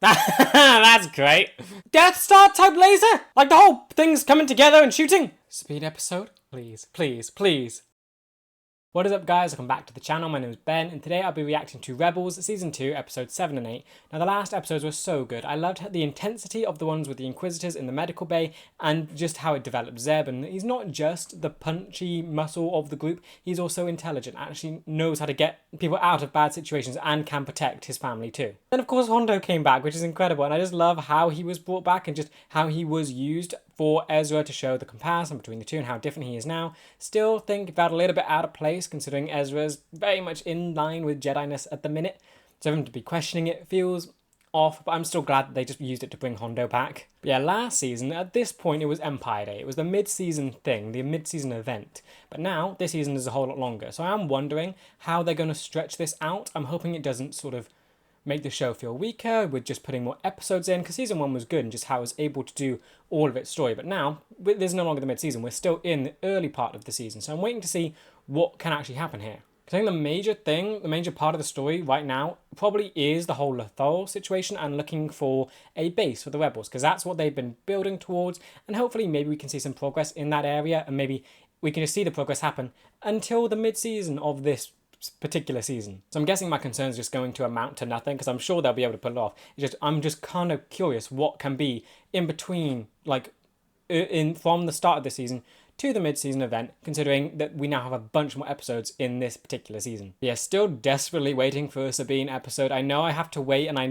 That's great. Death Star type laser? Like the whole thing's coming together and shooting? Speed episode? Please, please, please. What is up, guys? Welcome back to the channel. My name is Ben, and today I'll be reacting to Rebels Season 2, Episodes 7 and 8. Now, the last episodes were so good. I loved the intensity of the ones with the Inquisitors in the medical bay, and just how it developed Zeb. And he's not just the punchy muscle of the group, he's also intelligent, actually knows how to get people out of bad situations, and can protect his family too. Then, of course, Hondo came back, which is incredible, and I just love how he was brought back, and just how he was used for Ezra to show the comparison between the two and how different he is now. Still think that a little bit out of place, considering Ezra's very much in line with Jedi-ness at the minute. So for him to be questioning it feels off, but I'm still glad that they just used it to bring Hondo back. But yeah, last season, at this point, it was Empire Day. It was the mid-season thing, the mid-season event. But now, this season is a whole lot longer. So I am wondering how they're going to stretch this out. I'm hoping it doesn't sort of make the show feel weaker with just putting more episodes in, because season 1 was good and just how it was able to do all of its story. But now, there's no longer the mid-season. We're still in the early part of the season. So I'm waiting to see what can actually happen here. I think the major part of the story right now probably is the whole Lothal situation and looking for a base for the Rebels, because that's what they've been building towards, and hopefully maybe we can see some progress in that area, and maybe we can just see the progress happen until the mid-season of this particular season. So I'm guessing my concern is just going to amount to nothing, because I'm sure they'll be able to pull it off. I'm just kind of curious what can be in between, like from the start of the season to the mid-season event, considering that we now have a bunch more episodes in this particular season. Yeah, still desperately waiting for a Sabine episode. I know I have to wait, and I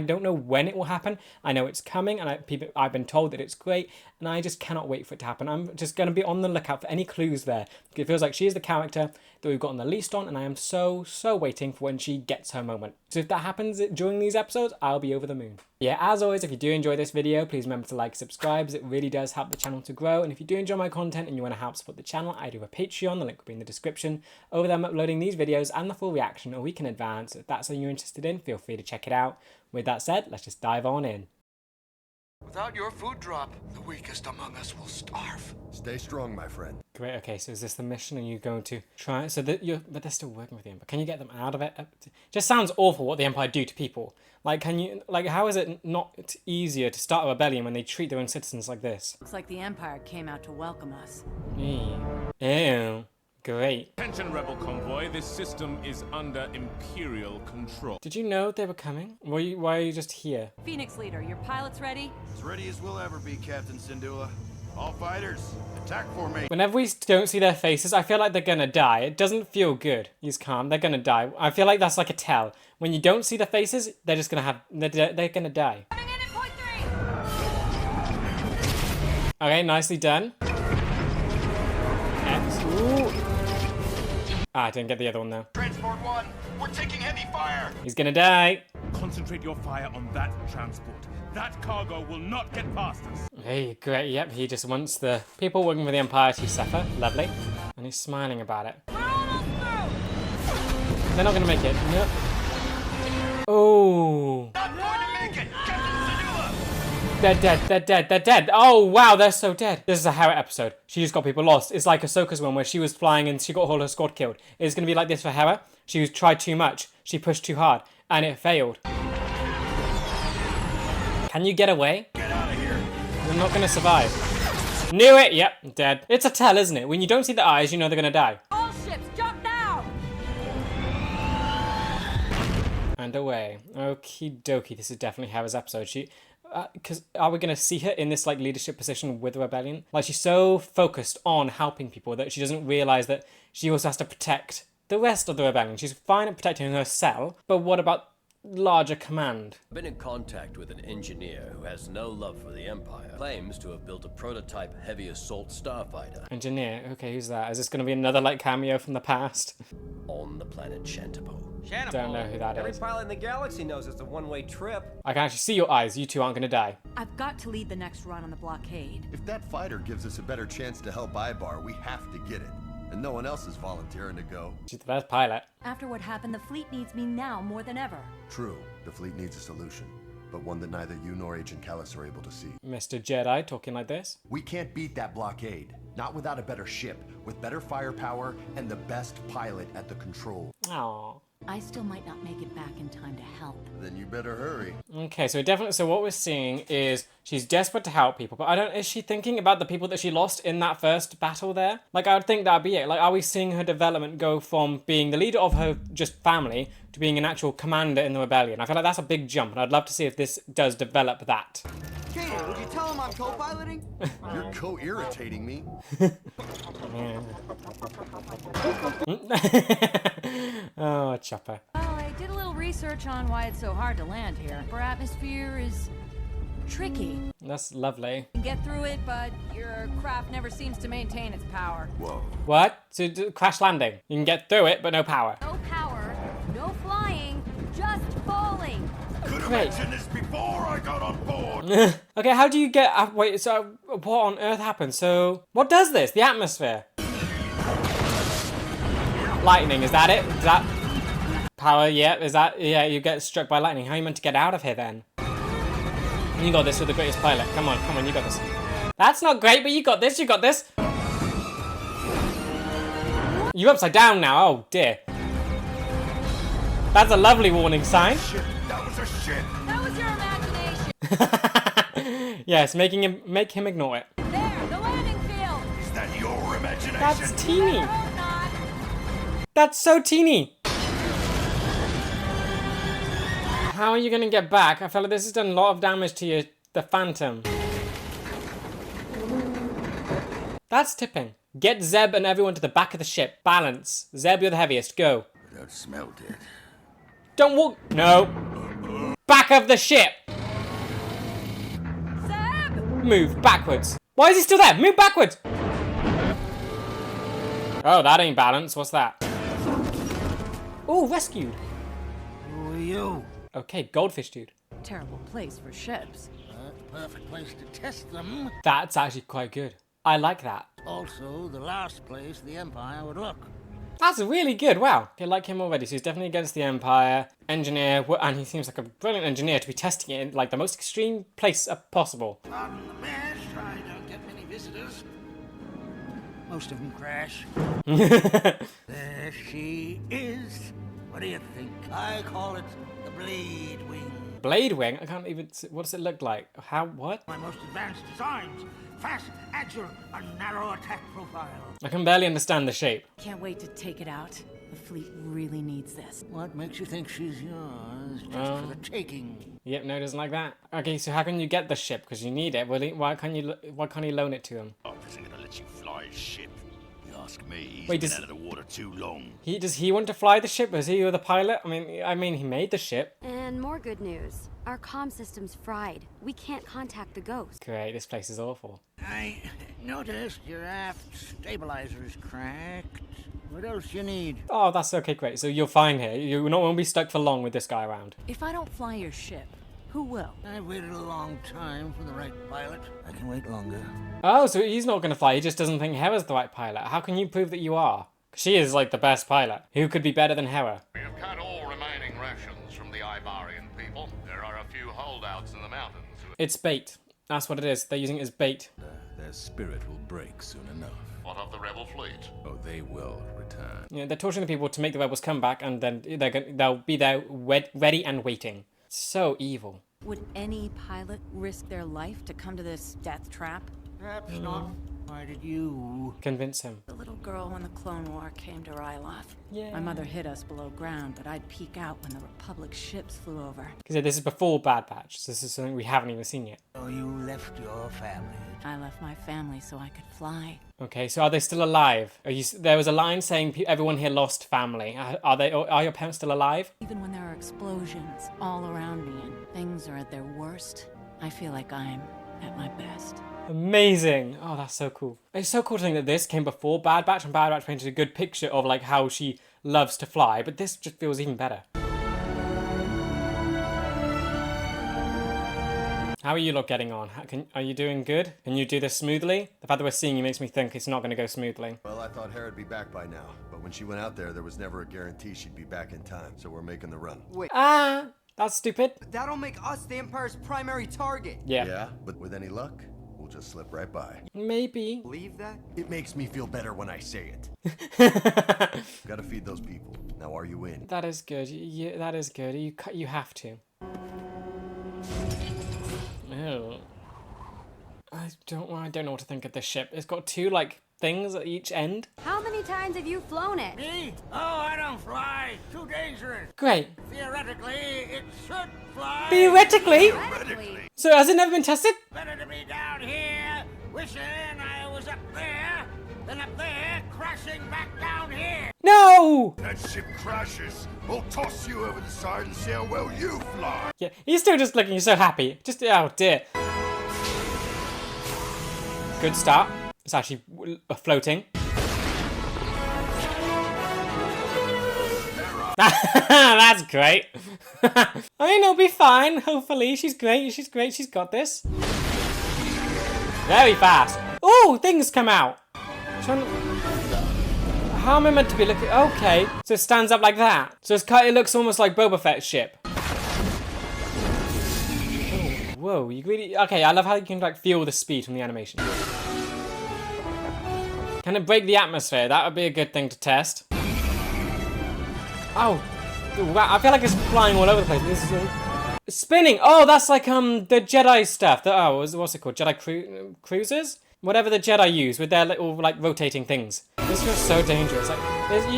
don't know when it will happen. I know it's coming, and I've been told that it's great, and I just cannot wait for it to happen. I'm just going to be on the lookout for any clues there. It feels like she is the character that we've gotten the least on, and I am so waiting for when she gets her moment. So if that happens during these episodes, I'll be over the moon. Yeah, as always, if you do enjoy this video, please remember to like, subscribe, as it really does help the channel to grow. And if you do enjoy my content and you want to help support the channel, I do a Patreon, the link will be in the description. Over there I'm uploading these videos and the full reaction a week in advance. If that's something you're interested in, feel free to check it out. With that said, let's just dive on in. Without your food drop, the weakest among us will starve. Stay strong, my friend. Great, okay, so is this the mission? Are you going to try it? So that but they're still working with the Empire. Can you get them out of it? Just sounds awful what the Empire do to people. Like, how is it not easier to start a rebellion when they treat their own citizens like this? Looks like the Empire came out to welcome us. Ew. Great. Attention, rebel convoy. This system is under Imperial control. Did you know they were coming? Why are you just here? Phoenix Leader, your pilot's ready? As ready as we'll ever be, Captain Syndulla. All fighters, attack formation. Whenever we don't see their faces, I feel like they're gonna die. It doesn't feel good. He's calm. They're gonna die. I feel like that's like a tell. When you don't see the faces, they're just gonna have. They're gonna die. Coming in at point 3. Okay, nicely done. Ooh. Ah, I didn't get the other one though. Transport 1, we're taking heavy fire. He's gonna die. Concentrate your fire on that transport. That cargo will not get past us. Hey, great. Yep, he just wants the people working for the Empire to suffer. Lovely. And he's smiling about it. We're almost through. They're not gonna make it. No. Oh. Not going to make it, Captain Syndulla. They're dead, they're dead, they're dead. Oh, wow, they're so dead. This is a Hera episode. She just got people lost. It's like Ahsoka's one where she was flying and she got all her squad killed. It's going to be like this for Hera. She tried too much. She pushed too hard. And it failed. Can you get away? Get out of here. You're not going to survive. Knew it. Yep, dead. It's a tell, isn't it? When you don't see the eyes, you know they're going to die. All ships, jump down. And away. Okie dokie. This is definitely Hera's episode. Because are we going to see her in this like leadership position with the rebellion? Like, she's so focused on helping people that she doesn't realize that she also has to protect the rest of the rebellion. She's fine at protecting herself, but what about larger command? I've been in contact with an engineer who has no love for the Empire. Claims to have built a prototype heavy assault starfighter Engineer. Okay, who's that? Is this going to be another like cameo from the past? on the planet Shantapo. Don't know who that Every is. pilot in the galaxy knows it's a one-way trip. I can actually see your eyes. You two aren't going to die. I've got to lead the next run on the blockade. If that fighter gives us a better chance to help Ibar, we have to get it. And no one else is volunteering to go. She's the best pilot. After what happened, the fleet needs me now more than ever. True, the fleet needs a solution, but one that neither you nor Agent Callus are able to see. Mr. Jedi talking like this. We can't beat that blockade. Not without a better ship, with better firepower, and the best pilot at the control. Aww. I still might not make it back in time to help. Then you better hurry. Okay, so definitely, so what we're seeing is she's desperate to help people, but is she thinking about the people that she lost in that first battle there? Like, I would think that'd be it. Like, are we seeing her development go from being the leader of her just family to being an actual commander in the rebellion? I feel like that's a big jump, and I'd love to see if this does develop that. Kato, would you tell him I'm co-piloting? You're co-irritating me. Oh, Chopper. Well, I did a little research on why it's so hard to land here. Our atmosphere is tricky. That's lovely. You can get through it, but your craft never seems to maintain its power. Whoa. What? So crash landing. You can get through it, but no power. No power, no flying, just falling. Could have Wait. mentioned this before I got on board. Okay, how do you get... wait, so what on earth happened? So, what does this? The atmosphere. Lightning, is that it? Is that... Power, yeah, is that... Yeah, you get struck by lightning. How are you meant to get out of here then? You got this with the greatest pilot. Come on, you got this. That's not great, but you got this, you got this. You're upside down now, oh dear. That's a lovely warning sign. Shit, that was a shit. That was your imagination. Yes, make him ignore it. There, the landing field. Is that your imagination? That's teeny. I hope not. That's so teeny. How are you gonna get back? I feel like this has done a lot of damage to the Phantom. That's tipping. Get Zeb and everyone to the back of the ship. Balance. Zeb, you're the heaviest. Go. I don't smell it. Don't walk. No. Back of the ship. Zeb! Move backwards. Why is he still there? Move backwards. Oh, that ain't balance. What's that? Oh, rescued. Who are you? Okay, goldfish dude. Terrible place for ships. Perfect place to test them. That's actually quite good. I like that. Also, the last place the Empire would look. That's really good. Wow. I like him already. So he's definitely against the Empire. Engineer. And he seems like a brilliant engineer to be testing it in like the most extreme place possible. On the mesh, I don't get many visitors. Most of them crash. There she is. What do you think? I call it the Blade Wing. Blade wing? I can't even... What does it look like? How... What? My most advanced designs. Fast, agile, a narrow attack profile. I can barely understand the shape. Can't wait to take it out. The fleet really needs this. What makes you think she's yours? Just for the taking. Yep, no, doesn't like that. Okay, so how can you get the ship? Because you need it. Why can't you loan it to him? I wasn't gonna let you fly a ship. You ask me, he's Wait, been does- out of the water too long. Does he want to fly the ship? Is he the pilot? I mean, he made the ship. And more good news. Our comm system's fried. We can't contact the ghost. Great, this place is awful. I noticed your aft stabilizer's cracked. What else you need? Oh, that's okay, great. So you're fine here. You're not going to be stuck for long with this guy around. If I don't fly your ship, who will? I've waited a long time for the right pilot. I can wait longer. Oh, so he's not going to fly. He just doesn't think Hera's the right pilot. How can you prove that you are? 'Cause she is like the best pilot. Who could be better than Hera? We have cut all remaining rations from the Ibarian people. There are a few holdouts in the mountains. It's bait. That's what it is. They're using it as bait. Their spirit will break soon enough. What of the rebel fleet? Oh, they will return. You know, they're torturing the people to make the rebels come back, and then they'll be there ready and waiting. So evil. Would any pilot risk their life to come to this death trap? Perhaps not. Why did you? Convince him. The little girl when the Clone War came to Ryloth. Yeah. My mother hid us below ground, but I'd peek out when the Republic ships flew over. Because this is before Bad Batch. So this is something we haven't even seen yet. So you left your family. I left my family so I could fly. Okay, so are they still alive? There was a line saying everyone here lost family. Are your parents still alive? Even when there are explosions all around me and things are at their worst, I feel like I'm at my best. Amazing! Oh, that's so cool. It's so cool to think that this came before Bad Batch, and Bad Batch painted a good picture of like how she loves to fly, but this just feels even better. How are you lot getting on? Are you doing good? Can you do this smoothly? The fact that we're seeing you makes me think it's not going to go smoothly. Well, I thought Hera'd be back by now, but when she went out there was never a guarantee she'd be back in time, so we're making the run. Wait, Ah, that's stupid. that'll make us the Empire's primary target. Yeah. Yeah, but with any luck, we'll just slip right by. Maybe. Believe that? It makes me feel better when I say it. Gotta feed those people. Now are you in? That is good. That is good. You have to. Oh. I don't know what to think of this ship. It's got two, like, things at each end. How many times have you flown it? Me? Oh, I don't fly. Too dangerous. Great. Theoretically, it should fly. Theoretically? Theoretically. So has it never been tested? Better to be down here, wishing I was up there, than up there, crashing back down here. No! That ship crashes, we'll toss you over the side and see how well you fly. Yeah, he's still just looking so happy. Just, oh dear. Good start. It's actually floating. That's great. I mean, it'll be fine, hopefully. She's great, she's great, she's got this. Very fast. Oh, things come out. How am I meant to be looking? Okay, so it stands up like that. So it looks almost like Boba Fett's ship. Whoa, you really... Okay, I love how you can, like, feel the speed from the animation. Can it break the atmosphere? That would be a good thing to test. Oh. Wow, I feel like it's flying all over the place. This is spinning! Oh, that's like, the Jedi stuff. What's it called? Jedi cruisers? Whatever the Jedi use with their little, like, rotating things. This feels so dangerous. Like,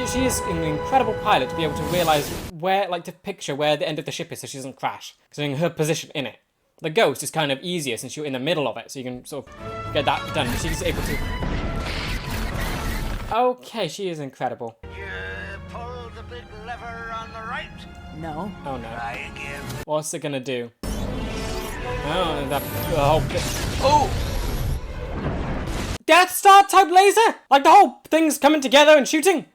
she is an incredible pilot to be able to realize where, like, to picture where the end of the ship is so she doesn't crash. Considering her position in it. The Ghost is kind of easier since you're in the middle of it, so you can sort of get that done. She's able to... Okay, she is incredible. You pull the big lever on the right. No. Oh no. Try again. What's it gonna do? Oh, the whole bit. Oh! Death Star type laser? Like the whole thing's coming together and shooting?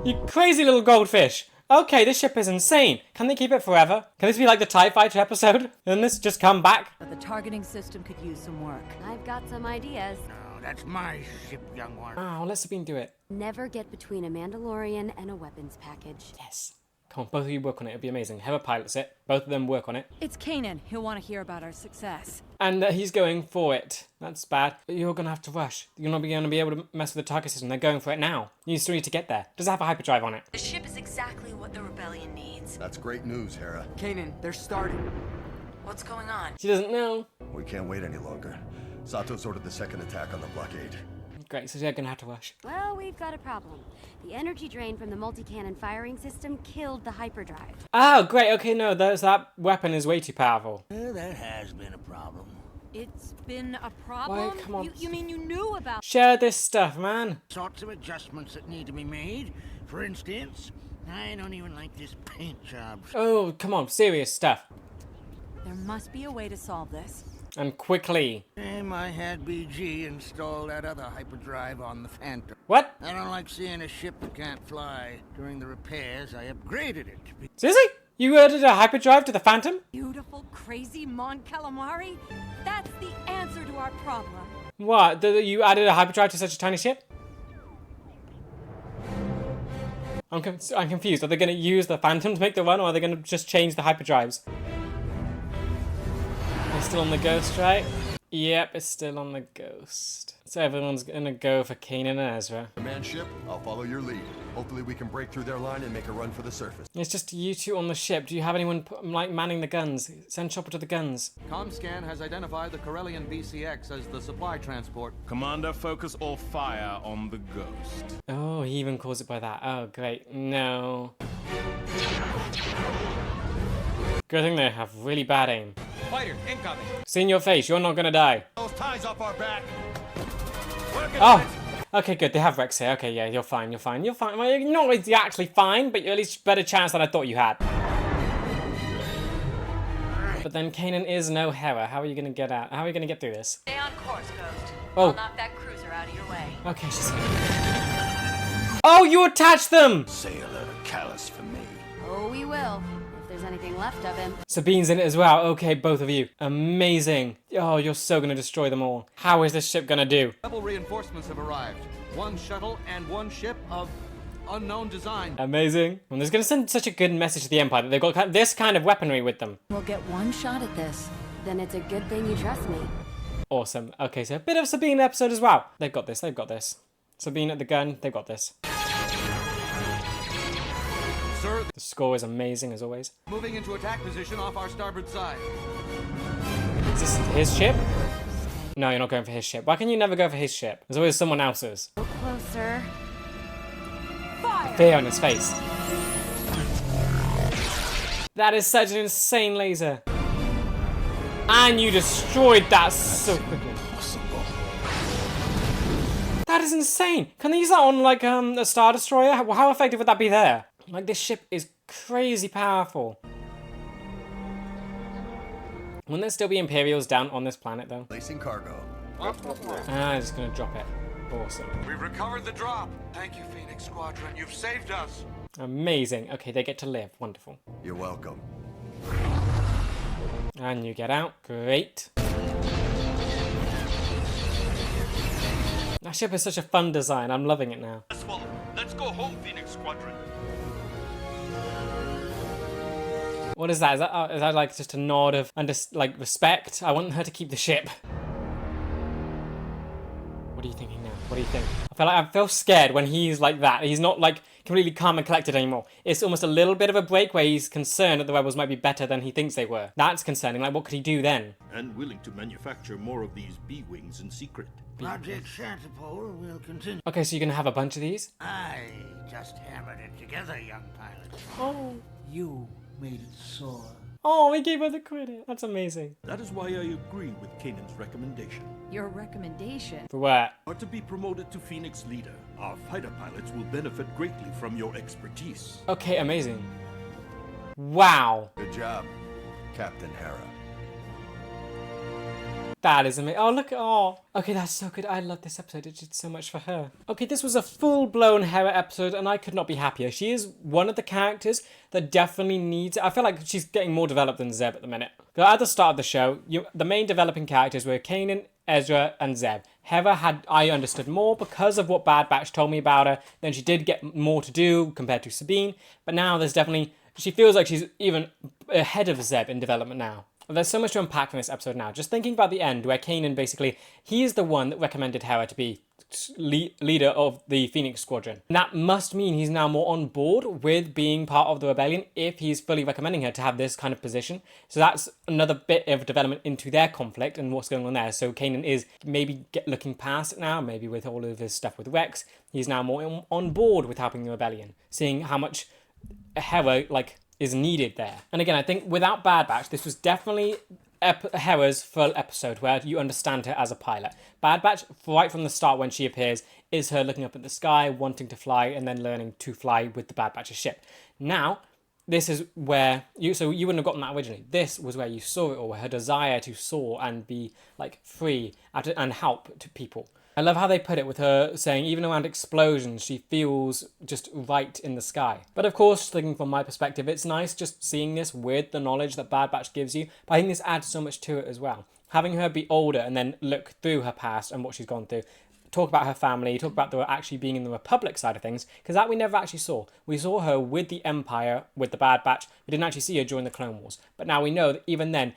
You crazy little goldfish. Okay, this ship is insane. Can they keep it forever? Can this be like the TIE Fighter episode? And this just come back? But the targeting system could use some work. I've got some ideas. No, that's my ship, young one. Oh, let Sabine do it. Never get between a Mandalorian and a weapons package. Yes. Come on, both of you work on it. It'd be amazing. Whoever pilots it, both of them work on it. It's Kanan. He'll want to hear about our success. And he's going for it. That's bad. But you're going to have to rush. You're not going to be able to mess with the target system. They're going for it now. You still need to get there. Does it have a hyperdrive on it? The ship is exactly what the rebellion needs. That's great news, Hera. Kanan, they're starting. What's going on? She doesn't know. We can't wait any longer. Sato's ordered the second attack on the blockade. Great, so they're going to have to rush. Well, we've got a problem. The energy drain from the multi-cannon firing system killed the hyperdrive. Oh, great. Okay, no, that weapon is way too powerful. Well, that has been a problem. It's been a problem? Why, come on. You mean you knew about... Share this stuff, man. Sorts of adjustments that need to be made. For instance, I don't even like this paint job. Oh, come on, serious stuff. There must be a way to solve this. And quickly. I had BG install that other hyperdrive on the Phantom. What? I don't like seeing a ship that can't fly. During the repairs, I upgraded it. Seriously? You added a hyperdrive to the Phantom? Beautiful, crazy Mon Calamari? That's the answer to our problem. What? You added a hyperdrive to such a tiny ship? I'm confused. Are they going to use the Phantom to make the run, or are they going to just change the hyperdrives? They're still on the Ghost, right? Yep, it's still on the Ghost. So everyone's gonna go for Kanan and Ezra. Command ship, I'll follow your lead. Hopefully we can break through their line and make a run for the surface. It's just you two on the ship. Do you have anyone like manning the guns? Send Chopper to the guns. Comscan has identified the Corellian BCX as the supply transport. Commander, focus all fire on the Ghost. Oh, he even calls it by that. Oh, great. No. Good thing they have really bad aim. Fighter, incoming. See in your face, you're not gonna die. Those ties off our back. Oh! Okay, good. They have Rex here. Okay, yeah, you're fine. You're fine. You're fine. Well, you're not actually fine, but you're at least better chance than I thought you had. But then Kanan is no Hera. How are you gonna get out? How are you gonna get through this? Stay on course, Ghost. Oh. I'll knock that cruiser out of your way. Okay, she's... Oh, you attached them! Say a little callous for me. Oh, we will. If there's anything left of him. Sabine's in it as well. Okay, both of you. Amazing. Oh, you're so gonna destroy them all. How is this ship gonna do? Rebel reinforcements have arrived. One shuttle and one ship of unknown design. Amazing. Well, this is gonna send such a good message to the Empire that they've got this kind of weaponry with them. We'll get one shot at this. Then it's a good thing you trust me. Awesome. Okay, so a bit of Sabine episode as well. They've got this. They've got this. Sabine at the gun. They've got this. The score is amazing as always. Moving into attack position off our starboard side. Is this his ship? No, you're not going for his ship. Why can you never go for his ship? There's always someone else's. Go closer. Fear on his face. That is such an insane laser. And you destroyed that so quickly. That is insane. Can they use that on like a Star Destroyer? How effective would that be there? Like this ship is crazy powerful. Wouldn't there still be Imperials down on this planet though? Placing cargo. I'm just gonna drop it. Awesome. We've recovered the drop. Thank you, Phoenix Squadron. You've saved us. Amazing. Okay, they get to live. Wonderful. You're welcome. And you get out. Great. That ship is such a fun design. I'm loving it now. Let's go home, Phoenix Squadron. What is that? Is that like just a nod of like respect? I want her to keep the ship. What are you thinking now? What do you think? I feel scared when he's like that. He's not like completely calm and collected anymore. It's almost a little bit of a break where he's concerned that the rebels might be better than he thinks they were. That's concerning. Like, what could he do then? And willing to manufacture more of these B-wings in secret. Project Shantipole will continue. Okay, so you're gonna have a bunch of these? I just hammered it together, young pilot. Oh. You made it soar. Oh, we gave her the credit. That's amazing. That is why I agree with Kanan's recommendation. Your recommendation? For what? Or to be promoted to Phoenix Leader. Our fighter pilots will benefit greatly from your expertise. Okay, amazing. Wow. Good job, Captain Hera. That is amazing. Oh, look. Oh. Okay, that's so good. I love this episode. It did so much for her. Okay, this was a full-blown Hera episode, and I could not be happier. She is one of the characters that definitely needs... I feel like she's getting more developed than Zeb at the minute. But at the start of the show, the main developing characters were Kanan, Ezra, and Zeb. Hera I understood more because of what Bad Batch told me about her. Then she did get more to do compared to Sabine. But now there's definitely... She feels like she's even ahead of Zeb in development now. There's so much to unpack from this episode now. Just thinking about the end where Kanan basically, he is the one that recommended Hera to be leader of the Phoenix Squadron. And that must mean he's now more on board with being part of the rebellion if he's fully recommending her to have this kind of position. So that's another bit of development into their conflict and what's going on there. So Kanan is maybe looking past it now, maybe with all of his stuff with Rex. He's now more on board with helping the rebellion, seeing how much Hera, is needed there. And again, I think without Bad Batch, this was definitely Hera's full episode where you understand her as a pilot. Bad Batch, right from the start when she appears, is her looking up at the sky, wanting to fly, and then learning to fly with the Bad Batch's ship. Now, this is where you wouldn't have gotten that originally. This was where you saw it all, her desire to soar and be free and help to people. I love how they put it with her saying even around explosions, she feels just right in the sky. But of course, thinking from my perspective, it's nice just seeing this with the knowledge that Bad Batch gives you. But I think this adds so much to it as well. Having her be older and then look through her past and what she's gone through. Talk about her family, talk about the actually being in the Republic side of things, because that we never actually saw. We saw her with the Empire, with the Bad Batch. We didn't actually see her during the Clone Wars. But now we know that even then,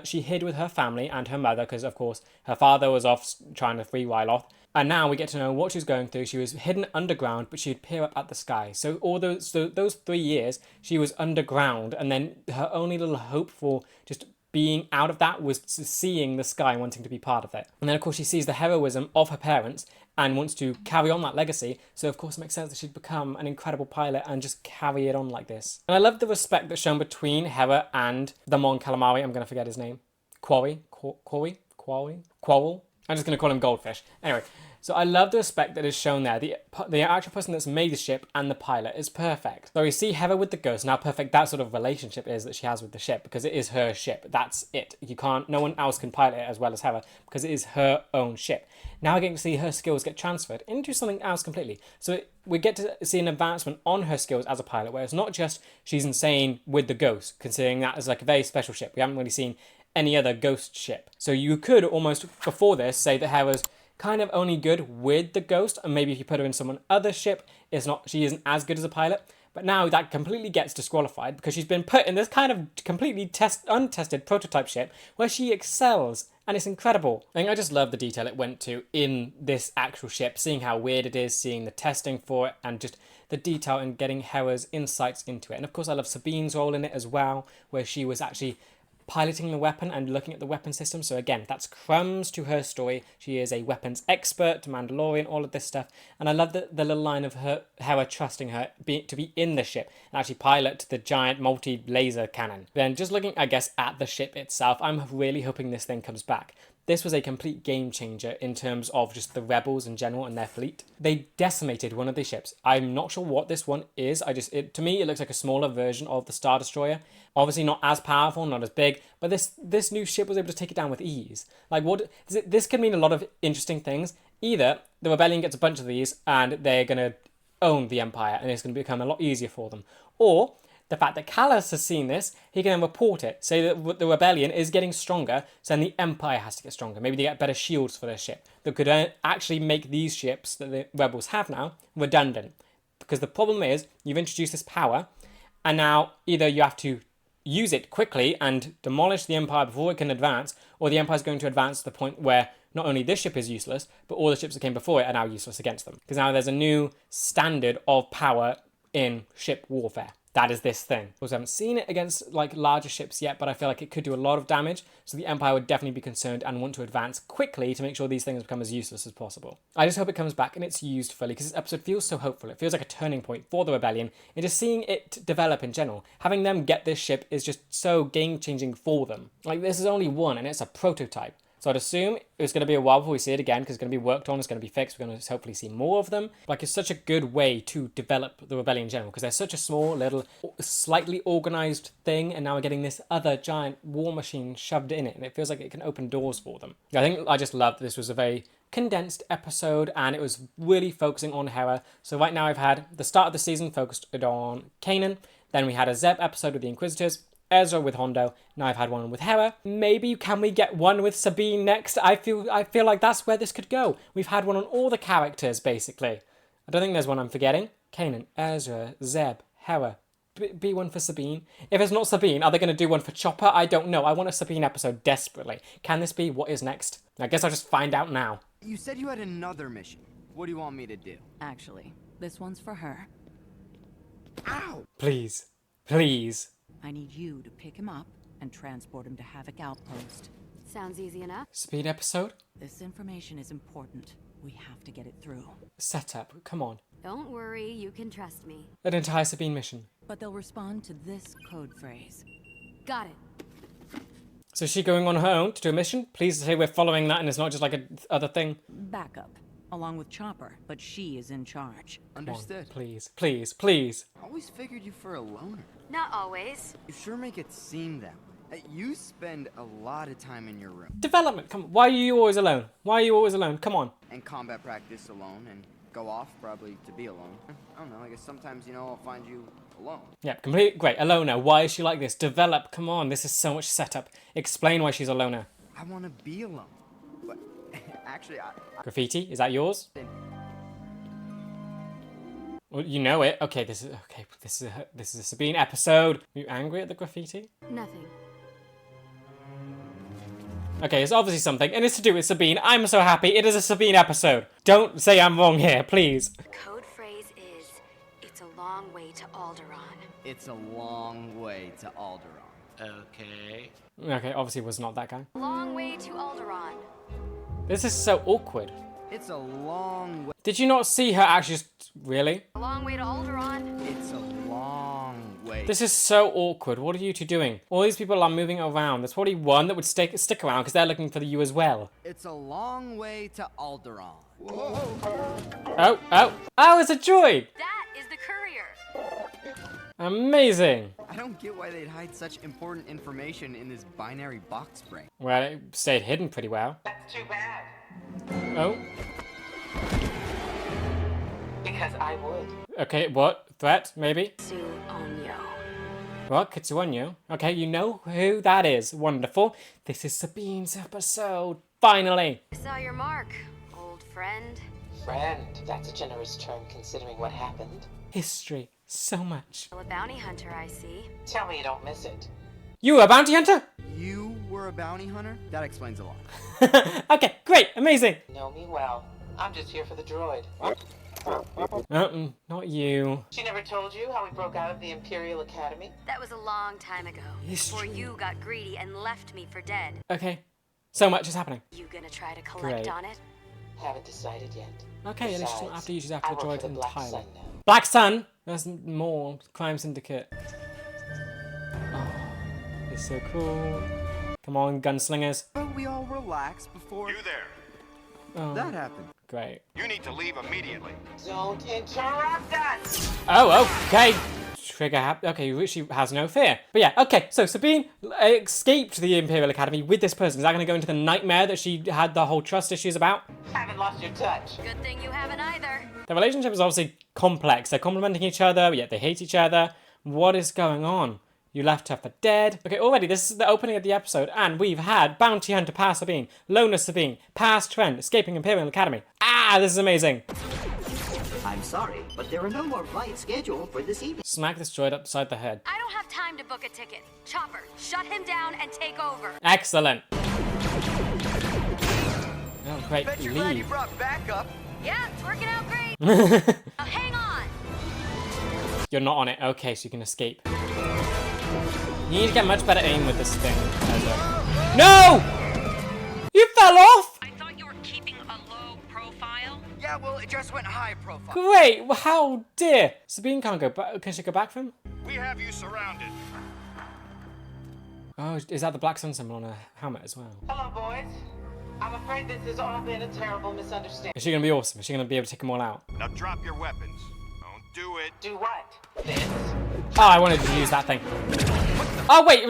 she hid with her family and her mother, because of course her father was off trying to free Ryloth. And now we get to know what she was going through. She was hidden underground, but she'd peer up at the sky. So all those 3 years, she was underground, and then her only little hope for just being out of that was seeing the sky, wanting to be part of it. And then, of course, she sees the heroism of her parents and wants to carry on that legacy. So, of course, it makes sense that she'd become an incredible pilot and just carry it on like this. And I love the respect that's shown between Hera and the Mon Calamari. I'm going to forget his name. Quarry? Quarrel? I'm just going to call him Goldfish. Anyway, so I love the respect that is shown there. The actual person that's made the ship and the pilot is perfect. So we see Hera with the Ghost, and how perfect that sort of relationship is that she has with the ship, because it is her ship. That's it. No one else can pilot it as well as Hera, because it is her own ship. Now we're getting to see her skills get transferred into something else completely. So we get to see an advancement on her skills as a pilot, where it's not just she's insane with the Ghost, considering that as a very special ship. We haven't really seen any other Ghost ship. So you could almost, before this, say that Hera's kind of only good with the Ghost, and maybe if you put her in someone other ship, she isn't as good as a pilot. But now that completely gets disqualified because she's been put in this kind of completely untested prototype ship where she excels. And it's incredible. I think I just love the detail it went to in this actual ship, seeing how weird it is, seeing the testing for it, and just the detail and getting Hera's insights into it. And of course I love Sabine's role in it as well, where she was actually piloting the weapon and looking at the weapon system. So again, that's crumbs to her story. She is a weapons expert, Mandalorian, all of this stuff. And I love the little line of Hera trusting her to be in the ship and actually pilot the giant multi-laser cannon. Then just looking, I guess, at the ship itself, I'm really hoping this thing comes back. This was a complete game changer in terms of just the rebels in general and their fleet. They decimated one of the ships. I'm not sure what this one is. To me, it looks like a smaller version of the Star Destroyer. Obviously not as powerful, not as big, but this new ship was able to take it down with ease. Like, this could mean a lot of interesting things. Either the Rebellion gets a bunch of these and they're going to own the Empire and it's going to become a lot easier for them. Or the fact that Callus has seen this, he can then report it, say that the Rebellion is getting stronger, so then the Empire has to get stronger. Maybe they get better shields for their ship that could actually make these ships that the Rebels have now redundant. Because the problem is, you've introduced this power, and now either you have to use it quickly and demolish the Empire before it can advance, or the Empire is going to advance to the point where not only this ship is useless, but all the ships that came before it are now useless against them. Because now there's a new standard of power in ship warfare. That is this thing. Of course, I haven't seen it against like larger ships yet, but I feel like it could do a lot of damage. So the Empire would definitely be concerned and want to advance quickly to make sure these things become as useless as possible. I just hope it comes back and it's used fully because this episode feels so hopeful. It feels like a turning point for the Rebellion and just seeing it develop in general. Having them get this ship is just so game-changing for them. Like, this is only one and it's a prototype. So I'd assume it's going to be a while before we see it again because it's going to be worked on, it's going to be fixed, we're going to hopefully see more of them. Like, it's such a good way to develop the Rebellion in general because they're such a small, little, slightly organised thing and now we're getting this other giant war machine shoved in it and it feels like it can open doors for them. I think I just loved this was a very condensed episode and it was really focusing on Hera. So right now I've had the start of the season focused on Kanan, then we had a Zeb episode with the Inquisitors, Ezra with Hondo. Now I've had one with Hera. Maybe can we get one with Sabine next? I feel like that's where this could go. We've had one on all the characters basically. I don't think there's one I'm forgetting. Kanan, Ezra, Zeb, Hera. Be one for Sabine. If it's not Sabine, are they going to do one for Chopper? I don't know. I want a Sabine episode desperately. Can this be what is next? I guess I'll just find out now. You said you had another mission. What do you want me to do? Actually, this one's for her. Ow! Please. Please. I need you to pick him up and transport him to Havoc Outpost. Sounds easy enough. Sabine episode? This information is important. We have to get it through. Setup. Come on. Don't worry, you can trust me. An entire Sabine mission. But they'll respond to this code phrase. Got it. So is she going on her own to do a mission? Please say we're following that and it's not just like a other thing. Backup, along with Chopper, but she is in charge. Understood. Please, please, please. Always figured you for a loner. Not always. You sure make it seem that way. You spend a lot of time in your room. Development, come on. Why are you always alone? Why are you always alone? Come on. And combat practice alone, and go off probably to be alone. I don't know, I guess sometimes, I'll find you alone. Yeah, complete great. A loner. Why is she like this? Develop, come on. This is so much setup. Explain why she's a loner. I want to be alone. But actually, Graffiti, is that yours? Well, you know it. Okay, this is a Sabine episode. Are you angry at the graffiti? Nothing. Okay, it's obviously something, and it's to do with Sabine. I'm so happy. It is a Sabine episode. Don't say I'm wrong here, please. The code phrase is, it's a long way to Alderaan. It's a long way to Alderaan. Okay. Okay, obviously it was not that guy. Long way to Alderaan. This is so awkward. It's a long way. Did you not see her actually just... Really? A long way to Alderaan. It's a long way. This is so awkward. What are you two doing? All these people are moving around. There's probably one that would stick around because they're looking for you as well. It's a long way to Alderaan. Oh, it's a droid! That is the courier. Amazing. I don't get why they'd hide such important information in this binary box brain. Well, it stayed hidden pretty well. That's too bad. Oh. Because I would. Okay, what? Threat, maybe? Kitsuonyo. What? Kitsuonyo? Okay, you know who that is. Wonderful. This is Sabine's episode. Finally. I saw your mark, old friend. Friend. That's a generous term considering what happened. History. so much. A bounty hunter, I see. Tell me you don't miss it. You were a bounty hunter? You were a bounty hunter? That explains a lot. Okay, great, amazing. Know me well. I'm just here for the droid. Not you. She never told you how we broke out of the Imperial Academy? That was a long time ago. Before you got greedy and left me for dead. Okay, so much is happening. You gonna try to collect Great. on it? Haven't decided yet. Okay, at least you don't have to use after I the work for droid the Black entirely. Sun now. Black Sun? There's more. Crime Syndicate. Oh, it's so cool. Come on, gunslingers. But we all relax before You there. Oh, that happened. great. You need to leave immediately. Don't interrupt us! Oh, okay. Trigger okay, she has no fear. But yeah, okay, so Sabine escaped the Imperial Academy with this person. Is that going to go into the nightmare that she had the whole trust issues about? Haven't lost your touch. Good thing you haven't either. The relationship is obviously complex. They're complementing each other, yet they hate each other. What is going on? You left her for dead. Okay, already this is the opening of the episode, and we've had Bounty Hunter past Sabine, Loner Sabine, past Trent, escaping Imperial Academy. Ah, this is amazing. I'm sorry, but there are no more flights scheduled for this evening. Smack this droid upside the head. I don't have time to book a ticket. Chopper, shut him down and take over. Excellent. Oh, great. Bet you're glad you Leave. brought backup. Yeah, it's working out great. Now hang on. You're not on it. Okay, so you can escape. You need to get much better aim with this thing. No! You fell off? I thought you were keeping a low profile. Yeah, well, it just went high profile. Great. Well, how dear. Sabine can't go back. Can she go back from him? We have you surrounded. Oh, is that the Black Sun symbol on her helmet as well? Hello, boys. I'm afraid this has all been a terrible misunderstanding. Is she going to be awesome? Is she going to be able to take them all out? Now drop your weapons. Don't do it. Do what? This? Oh, I wanted to use that thing. Oh, wait.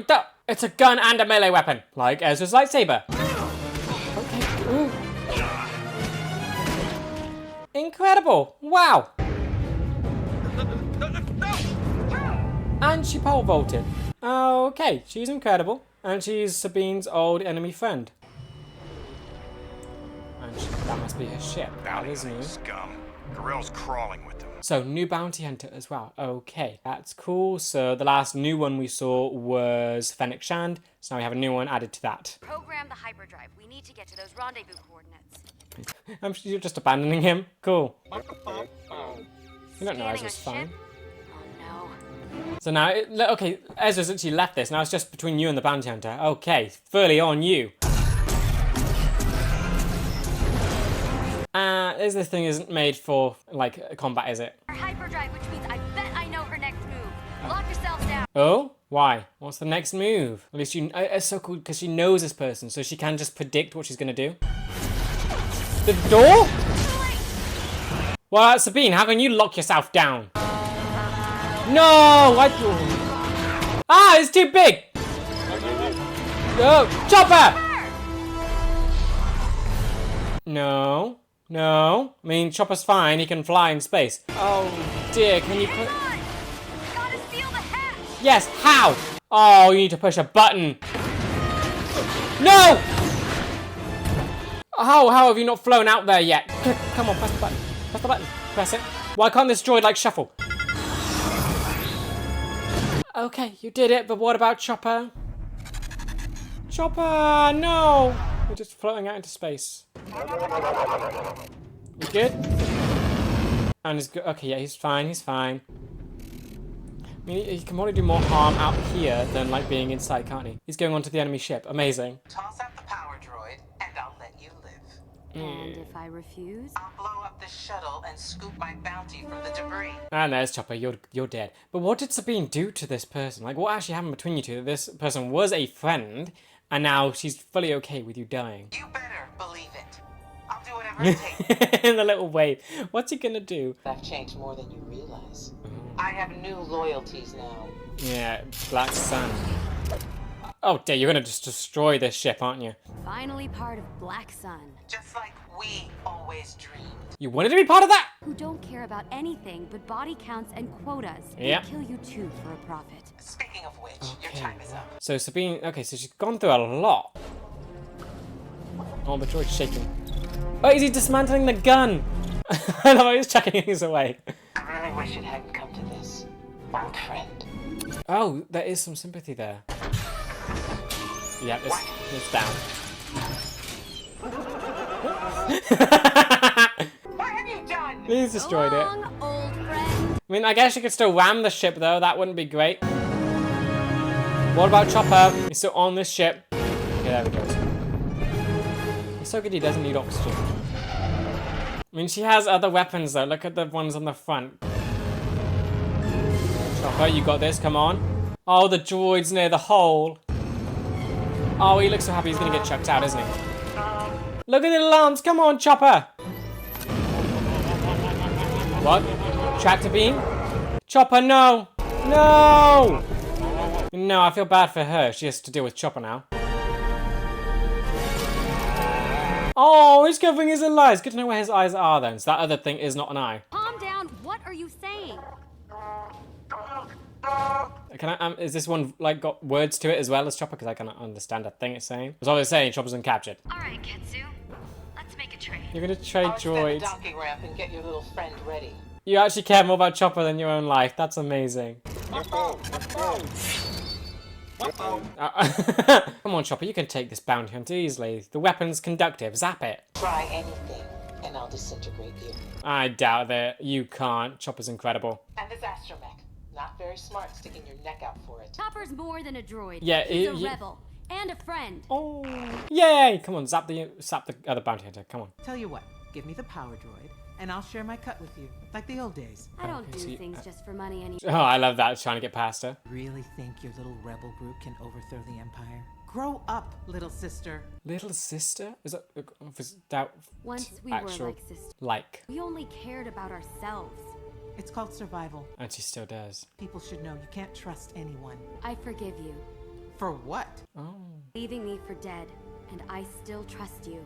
It's a gun and a melee weapon. Like Ezra's lightsaber. Okay. Ooh. Incredible. Wow. And she pole vaulted. Okay, she's incredible. And she's Sabine's old enemy friend. And that must be her ship. That is new. Scum. Gorill's crawling with them. So, new bounty hunter as well. Okay, that's cool. So, the last new one we saw was Fennec Shand. So now we have a new one added to that. Program the hyperdrive. We need to get to those rendezvous coordinates. I'm sure you're just abandoning him. Cool. You don't know Ezra's fine. Oh So now, okay, Ezra's actually left this. Now it's just between you and the bounty hunter. Okay, fully on you. This thing isn't made for, like, combat, is it? Her hyperdrive, which means I bet I know her next move. Lock yourselves down. Oh? Why? What's the next move? At least it's so cool because she knows this person, so she can just predict what she's gonna do. The door? Well, Sabine, how can you lock yourself down? No! Ah, it's too big! No! Chopper! No. No. I mean, Chopper's fine. He can fly in space. Oh, dear. Can you put... Yes, how? Oh, you need to push a button. No! How have you not flown out there yet? Come on, press the button. Press the button. Press it. Why can't this droid, like, shuffle? Okay, you did it, but what about Chopper? Chopper, no! You're just floating out into space. You good? And he's good. Okay, yeah, he's fine, he's fine. I mean, he can probably do more harm out here than, like, being inside, can't he? He's going onto the enemy ship. Amazing. Toss out the power droid, and I'll let you live. And if I refuse? I'll blow up the shuttle and scoop my bounty from the debris. And there's Chopper, you're dead. But what did Sabine do to this person? Like, what actually happened between you two? This person was a friend, and now she's fully okay with you dying. You better believe it. I'll do whatever it takes. In the little wave. What's he gonna do? I've changed more than you realize. I have new loyalties now. Yeah, Black Sun. Oh dear, you're gonna just destroy this ship, aren't you? Finally part of Black Sun. Just like we always dreamed. You wanted to be part of that? Who don't care about anything but body counts and quotas. Yeah. They kill you too for a profit. Speaking of which, your time is up. So Sabine, okay, so she's gone through a lot. Oh, the droid's shaking. Oh, is he dismantling the gun? I love how he's chucking things away. I really wish it hadn't come to this. old friend. Oh, there is some sympathy there. Yeah, it's down. What have you done? He's destroyed it. Old friend. I mean, I guess you could still ram the ship, though. That wouldn't be great. What about Chopper? He's still on this ship. Okay, there we go. He's so good he doesn't need oxygen. I mean, she has other weapons, though. Look at the ones on the front. Chopper, you got this. Come on. Oh, the droid's near the hole. Oh, he looks so happy he's going to get chucked out, isn't he? Look at the alarms. Come on, Chopper. What? Tractor beam? Chopper, no. No. No, I feel bad for her. She has to deal with Chopper now. Oh, he's covering his eyes. Good to know where his eyes are then. So that other thing is not an eye. Calm down. What are you saying? Can I, is this one like got words to it as well as Chopper? Because I cannot understand a thing it's saying. It's always saying Chopper's been captured. All right, Ketsu. Let's make a trade. You're gonna trade I'll spend the droids. docking ramp and get your little friend ready. You actually care more about Chopper than your own life. That's amazing. Come on, Chopper, you can take this bounty hunter easily. The weapon's conductive. Zap it. Try anything, and I'll disintegrate you. I doubt that. You can't. Chopper's incredible. And this astromech. Not very smart sticking your neck out for it. Chopper's more than a droid. Yeah, he's a rebel and a friend. Oh, yay! Come on, zap the other bounty hunter. Come on. Tell you what, give me the power droid, and I'll share my cut with you, like the old days. I don't do things just for money anymore. Oh, I love that. Trying to get past her. Really think your little rebel group can overthrow the Empire? Grow up, little sister. Little sister? Is that Once we were like sisters. Like. We only cared about ourselves. It's called survival. And she still does. People should know you can't trust anyone. I forgive you. For what? Oh. Leaving me for dead, and I still trust you.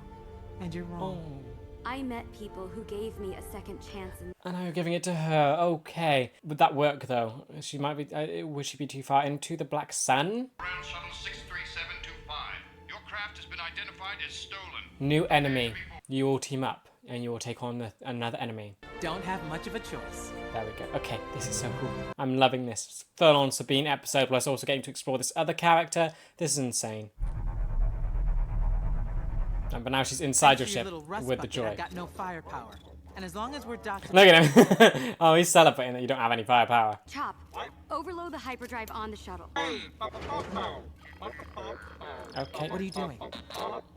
And you're wrong. Oh. I met people who gave me a second chance. I know you're giving it to her. Okay. Would that work though? She might be. Would she be too far into the Black Sun? Ground shuttle 63725. Your craft has been identified as stolen. New enemy. You all team up, and you will take on another enemy. Don't have much of a choice. There we go. Okay, this is so cool. I'm loving this. Full-on Sabine episode, plus also getting to explore this other character. This is insane. But now she's inside your ship with the droid. I got no firepower. And as long as we're docking... Look at him. Oh, he's celebrating that you don't have any firepower. Chop, overload the hyperdrive on the shuttle. Okay. What are you doing?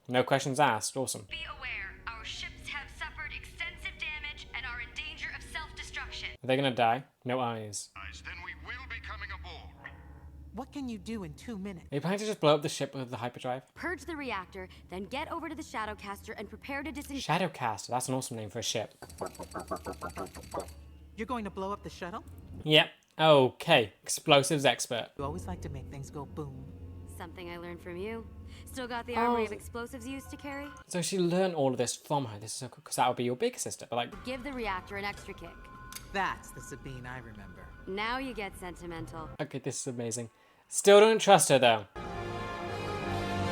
No questions asked. Awesome. Be aware, our ships have suffered extensive damage and are in danger of self-destruction. Are they gonna die? No eyes. Then we will be coming aboard. What can you do in 2 minutes? Are you planning to just blow up the ship with the hyperdrive? Purge the reactor, then get over to the Shadowcaster and prepare to disengage. Shadowcaster. That's an awesome name for a ship. You're going to blow up the shuttle? Yep. Okay. Explosives expert. You always like to make things go boom. Something I learned from you. Still got the armory of explosives used to carry? So she learned all of this from her. This is so cool, because that would be your big sister. But like, Give the reactor an extra kick. That's the Sabine I remember. Now you get sentimental. okay, this is amazing. Still don't trust her though.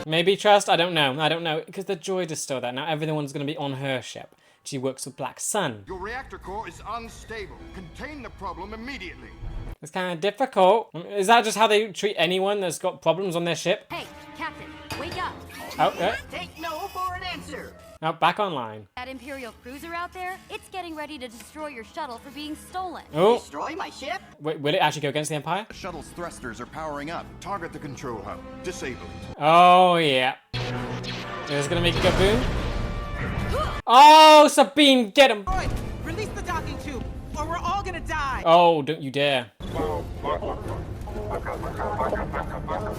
Maybe trust? I don't know. I don't know. Because the droid is still there. Now everyone's going to be on her ship. She works with Black Sun. Your reactor core is unstable. Contain the problem immediately. It's kind of difficult. Is that just how they treat anyone that's got problems on their ship? Hey, Captain, wake up. Oh, Take no for an answer. oh, back online. That Imperial cruiser out there, it's getting ready to destroy your shuttle for being stolen. Oh. Destroy my ship? Wait, will it actually go against the Empire? The shuttle's thrusters are powering up. Target the control hub. Disable it. Oh, yeah. Is it going to make it go boom? Oh, Sabine, get him. Droid, release the docking tube, or we're all gonna die. Oh, don't you dare.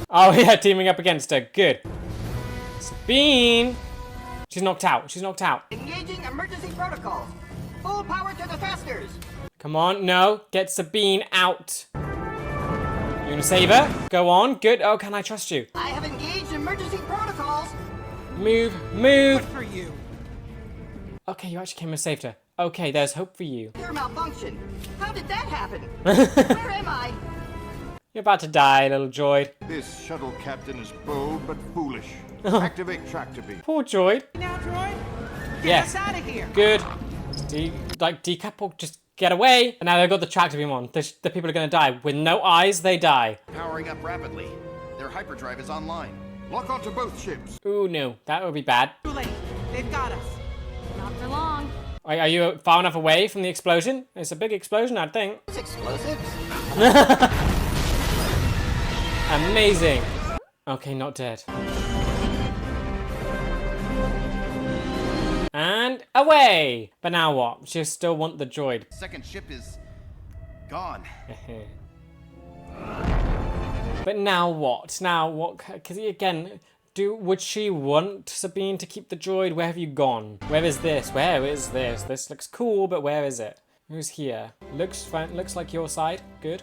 Oh, yeah, teaming up against her. Good. Sabine. She's knocked out. She's knocked out. Engaging emergency protocols. Full power to the thrusters. Come on, no. Get Sabine out. You gonna save her? Go on. Good. Oh, can I trust you? I have engaged emergency protocols. Move, move. Good for you. Okay, you actually came and saved her. Okay, there's hope for you. Your malfunction. How did that happen? Where am I? You're about to die, little droid. This shuttle captain is bold but foolish. Activate tractor beam. Poor droid. Now, droid, get Yes. us out of here. Good. Decouple, just get away. And now they've got the tractor beam on. The people are going to die. With no eyes, they die. Powering up rapidly. Their hyperdrive is online. Lock onto both ships. Ooh, no. That would be bad. Too late. They've got us. Not for long. Are you far enough away from the explosion? It's a big explosion, I think. It's explosives. Amazing. Okay, not dead. And away! But now what? She still want the droid. Second ship is gone. But now what? Now what? Because again, would she want Sabine to keep the droid? Where have you gone? Where is this? Where is this? This looks cool, but where is it? Who's here? Looks like your side. Good.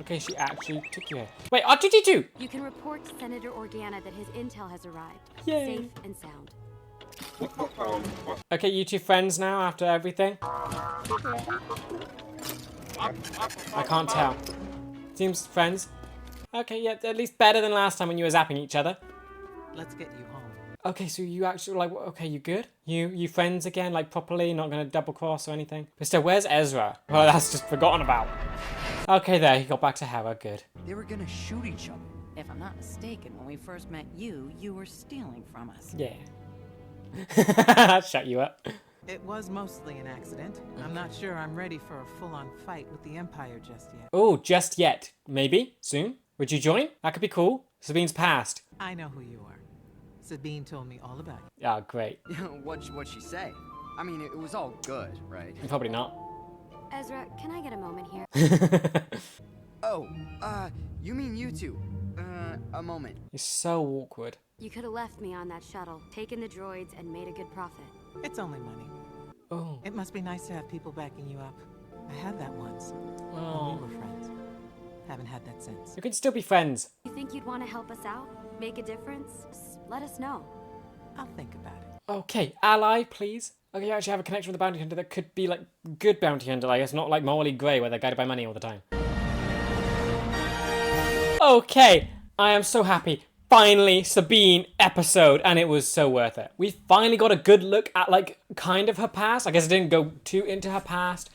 Okay, she actually took you here. Wait, R2-D2! You can report to Senator Organa that his intel has arrived. Yay. Safe and sound. Okay, you two friends now after everything? I can't tell. Seems friends. Okay, yeah, at least better than last time when you were zapping each other. Let's get you home. Okay, so you actually, like, okay, you good? You friends again, like, properly, not gonna double cross or anything? But still, where's Ezra? Well, that's just forgotten about. Okay, there, he got back to Hera, good. They were gonna shoot each other. If I'm not mistaken, when we first met you, you were stealing from us. Yeah. Shut you up. It was mostly an accident. I'm not sure I'm ready for a full-on fight with the Empire just yet. Oh, just yet. Maybe? Soon? Would you join? That could be cool. Sabine's past. I know who you are. Sabine told me all about you. Oh, great. What'd she say? I mean, it was all good, right? Probably not. Ezra, can I get a moment here? Oh, you mean you two? A moment. It's so awkward. You could have left me on that shuttle, taken the droids, and made a good profit. It's only money. Oh. It must be nice to have people backing you up. I had that once. Oh. When we were friends. Haven't had that since. You could still be friends. You think you'd want to help us out? Make a difference? Just let us know. I'll think about it. Okay, ally, please. Okay, you actually have a connection with the bounty hunter that could be, like, good bounty hunter, I guess, not like morally grey where they're guided by money all the time. Okay, I am so happy. Finally, Sabine episode, and it was so worth it. We finally got a good look at, like, kind of her past. I guess it didn't go too into her past.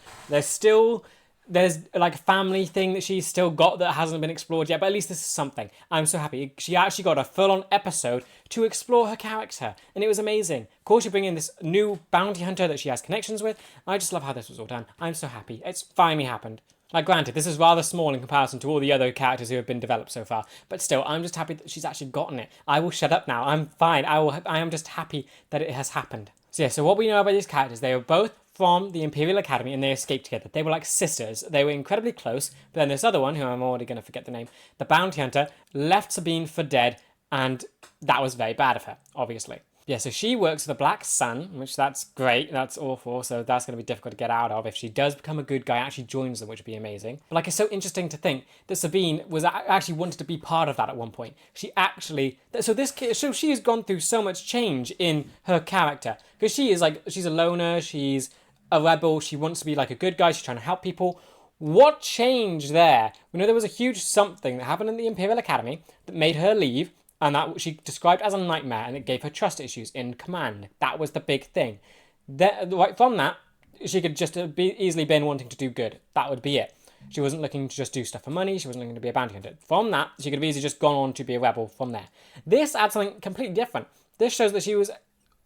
There's like a family thing that she's still got that hasn't been explored yet, but at least this is something. I'm so happy. She actually got a full-on episode to explore her character, and it was amazing. Of course, you bring in this new bounty hunter that she has connections with. I just love how this was all done. I'm so happy. It's finally happened. Like, granted, this is rather small in comparison to all the other characters who have been developed so far, but still, I'm just happy that she's actually gotten it. I will shut up now. I'm fine. I am just happy that it has happened. So yeah, so what we know about these characters, they were both from the Imperial Academy and they escaped together. They were like sisters. They were incredibly close, but then this other one, who I'm already going to forget the name, the bounty hunter, left Sabine for dead, and that was very bad of her, obviously. Yeah, so she works for the Black Sun, which that's great, that's awful, so that's going to be difficult to get out of. If she does become a good guy, actually joins them, which would be amazing. But like, it's so interesting to think that Sabine was actually wanted to be part of that at one point. She actually, so she's gone through so much change in her character, because she is like, she's a loner, she's a rebel, she wants to be like a good guy, she's trying to help people. What changed there? We know there was a huge something that happened in the Imperial Academy that made her leave, and that she described as a nightmare, and it gave her trust issues in command. That was the big thing. Right from that, she could just easily been wanting to do good. That would be it. She wasn't looking to just do stuff for money. She wasn't looking to be a bounty hunter. From that, she could have easily just gone on to be a rebel from there. This adds something completely different. This shows that she was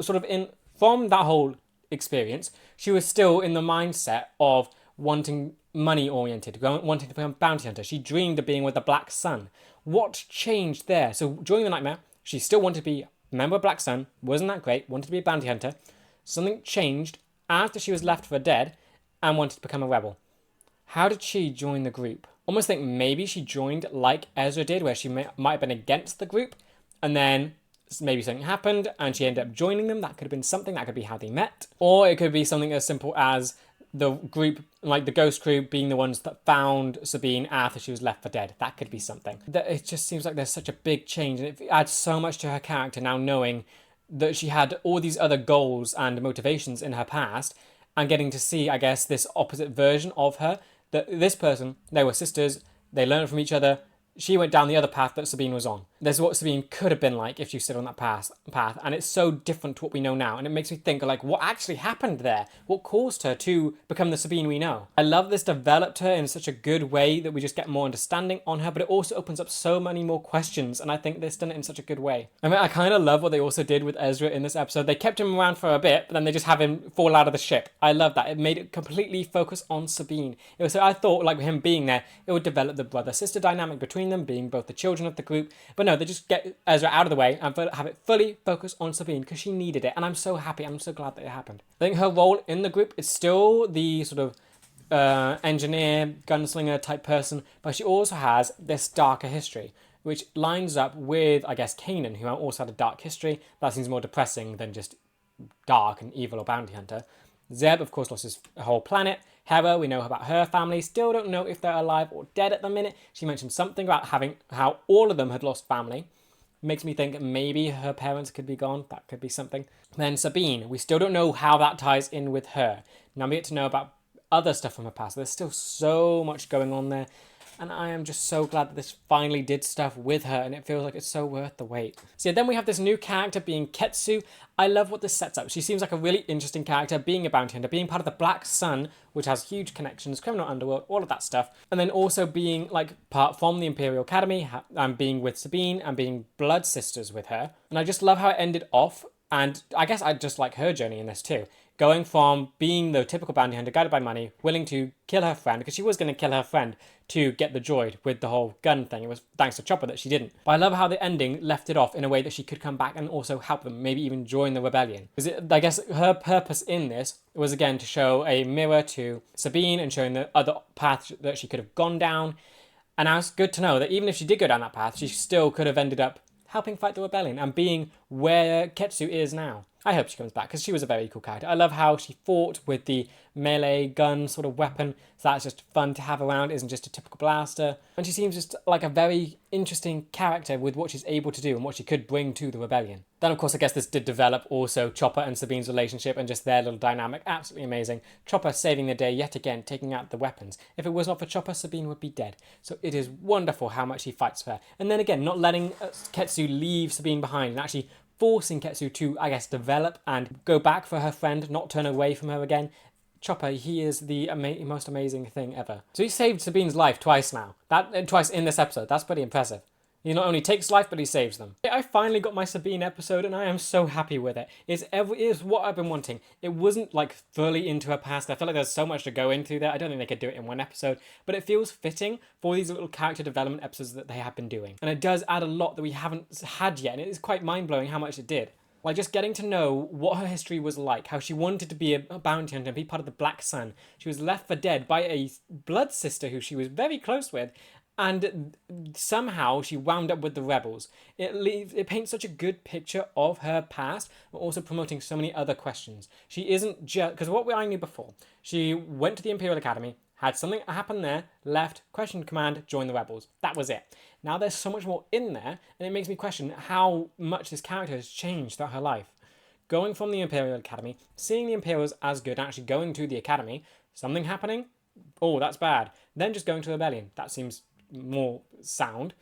sort of from that whole experience, she was still in the mindset of wanting money-oriented, wanting to become a bounty hunter. She dreamed of being with the Black Sun. What changed there? So during the nightmare, she still wanted to be a member of Black Sun, wasn't that great, wanted to be a bounty hunter. Something changed after she was left for dead and wanted to become a rebel. How did she join the group? Almost think maybe she joined like Ezra did, where she might have been against the group, and then maybe something happened and she ended up joining them. That could have been something. That could be how they met. Or it could be something as simple as the group, like the ghost crew, being the ones that found Sabine after she was left for dead. That could be something. It just seems like there's such a big change, and it adds so much to her character now, knowing that she had all these other goals and motivations in her past, and getting to see, I guess, this opposite version of her. That this person, they were sisters, they learned from each other. She went down the other path that Sabine was on. there's what Sabine could have been like if she stood on that path, and it's so different to what we know now, and it makes me think like what actually happened there, what caused her to become the Sabine we know. I love this developed her in such a good way that we just get more understanding on her, but it also opens up so many more questions, and I think they've done it in such a good way. I mean, I kind of love what they also did with Ezra in this episode. They kept him around for a bit, but then they just have him fall out of the ship. I love that. It made it completely focus on Sabine. It was, so I thought like him being there, it would develop the brother-sister dynamic between them, being both the children of the group, but no, they just get Ezra out of the way and have it fully focus on Sabine because she needed it, and I'm so happy. I'm so glad that it happened. I think her role in the group is still the sort of engineer, gunslinger type person, but she also has this darker history, which lines up with, I guess, Kanan, who also had a dark history. That seems more depressing than just dark and evil or bounty hunter. Zeb, of course, lost his whole planet. Hera, we know about her family. Still don't know if they're alive or dead at the minute. She mentioned something about how all of them had lost family. Makes me think maybe her parents could be gone. That could be something. Then Sabine, we still don't know how that ties in with her. Now we get to know about other stuff from her past. There's still so much going on there. And I am just so glad that this finally did stuff with her, and it feels like it's so worth the wait. So yeah, then we have this new character being Ketsu. I love what this sets up. She seems like a really interesting character, being a bounty hunter, being part of the Black Sun, which has huge connections, criminal underworld, all of that stuff. And then also being like part from the Imperial Academy, and being with Sabine, and being blood sisters with her. And I just love how it ended off, and I guess I just like her journey in this too. Going from being the typical bounty hunter, guided by money, willing to kill her friend, because she was going to kill her friend to get the droid with the whole gun thing. It was thanks to Chopper that she didn't. But I love how the ending left it off in a way that she could come back and also help them, maybe even join the rebellion. Because I guess her purpose in this was, again, to show a mirror to Sabine and showing the other path that she could have gone down. And now it's good to know that even if she did go down that path, she still could have ended up helping fight the rebellion and being where Ketsu is now. I hope she comes back because she was a very cool character. I love how she fought with the melee gun sort of weapon. So that's just fun to have around. It isn't just a typical blaster. And she seems just like a very interesting character with what she's able to do and what she could bring to the rebellion. Then, of course, I guess this did develop also Chopper and Sabine's relationship and just their little dynamic. Absolutely amazing. Chopper saving the day yet again, taking out the weapons. If it was not for Chopper, Sabine would be dead. So it is wonderful how much he fights for her. And then again, not letting Ketsu leave Sabine behind and actually forcing Ketsu to, I guess, develop and go back for her friend, not turn away from her again. Chopper, he is the most amazing thing ever. So he saved Sabine's life twice now. Twice in this episode. That's pretty impressive. He not only takes life, but he saves them. I finally got my Sabine episode, and I am so happy with it. It is what I've been wanting. It wasn't like fully into her past. I feel like there's so much to go into there. I don't think they could do it in one episode, but it feels fitting for these little character development episodes that they have been doing. And it does add a lot that we haven't had yet, and it is quite mind-blowing how much it did. Like just getting to know what her history was like, how she wanted to be a bounty hunter and be part of the Black Sun. She was left for dead by a blood sister who she was very close with, and somehow she wound up with the rebels. It paints such a good picture of her past, but also promoting so many other questions. She isn't just, because what I knew before, she went to the Imperial Academy, had something happen there, left, questioned command, joined the rebels. That was it. Now there's so much more in there, and it makes me question how much this character has changed throughout her life. Going from the Imperial Academy, seeing the Imperials as good, actually going to the Academy, something happening, oh, that's bad. Then just going to the rebellion, that seems more sound.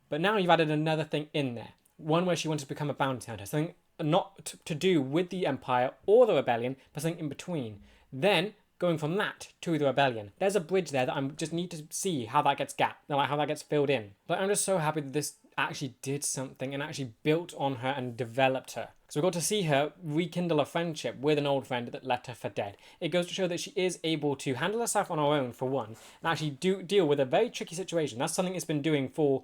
But now you've added another thing in there. One where she wanted to become a bounty hunter. Something not to do with the Empire or the rebellion, but something in between. Then going from that to the rebellion. There's a bridge there that I just need to see how that gets how that gets filled in. But I'm just so happy that this actually did something and actually built on her and developed her. So we got to see her rekindle a friendship with an old friend that left her for dead. It goes to show that she is able to handle herself on her own, for one, and actually deal with a very tricky situation. That's something it's been doing for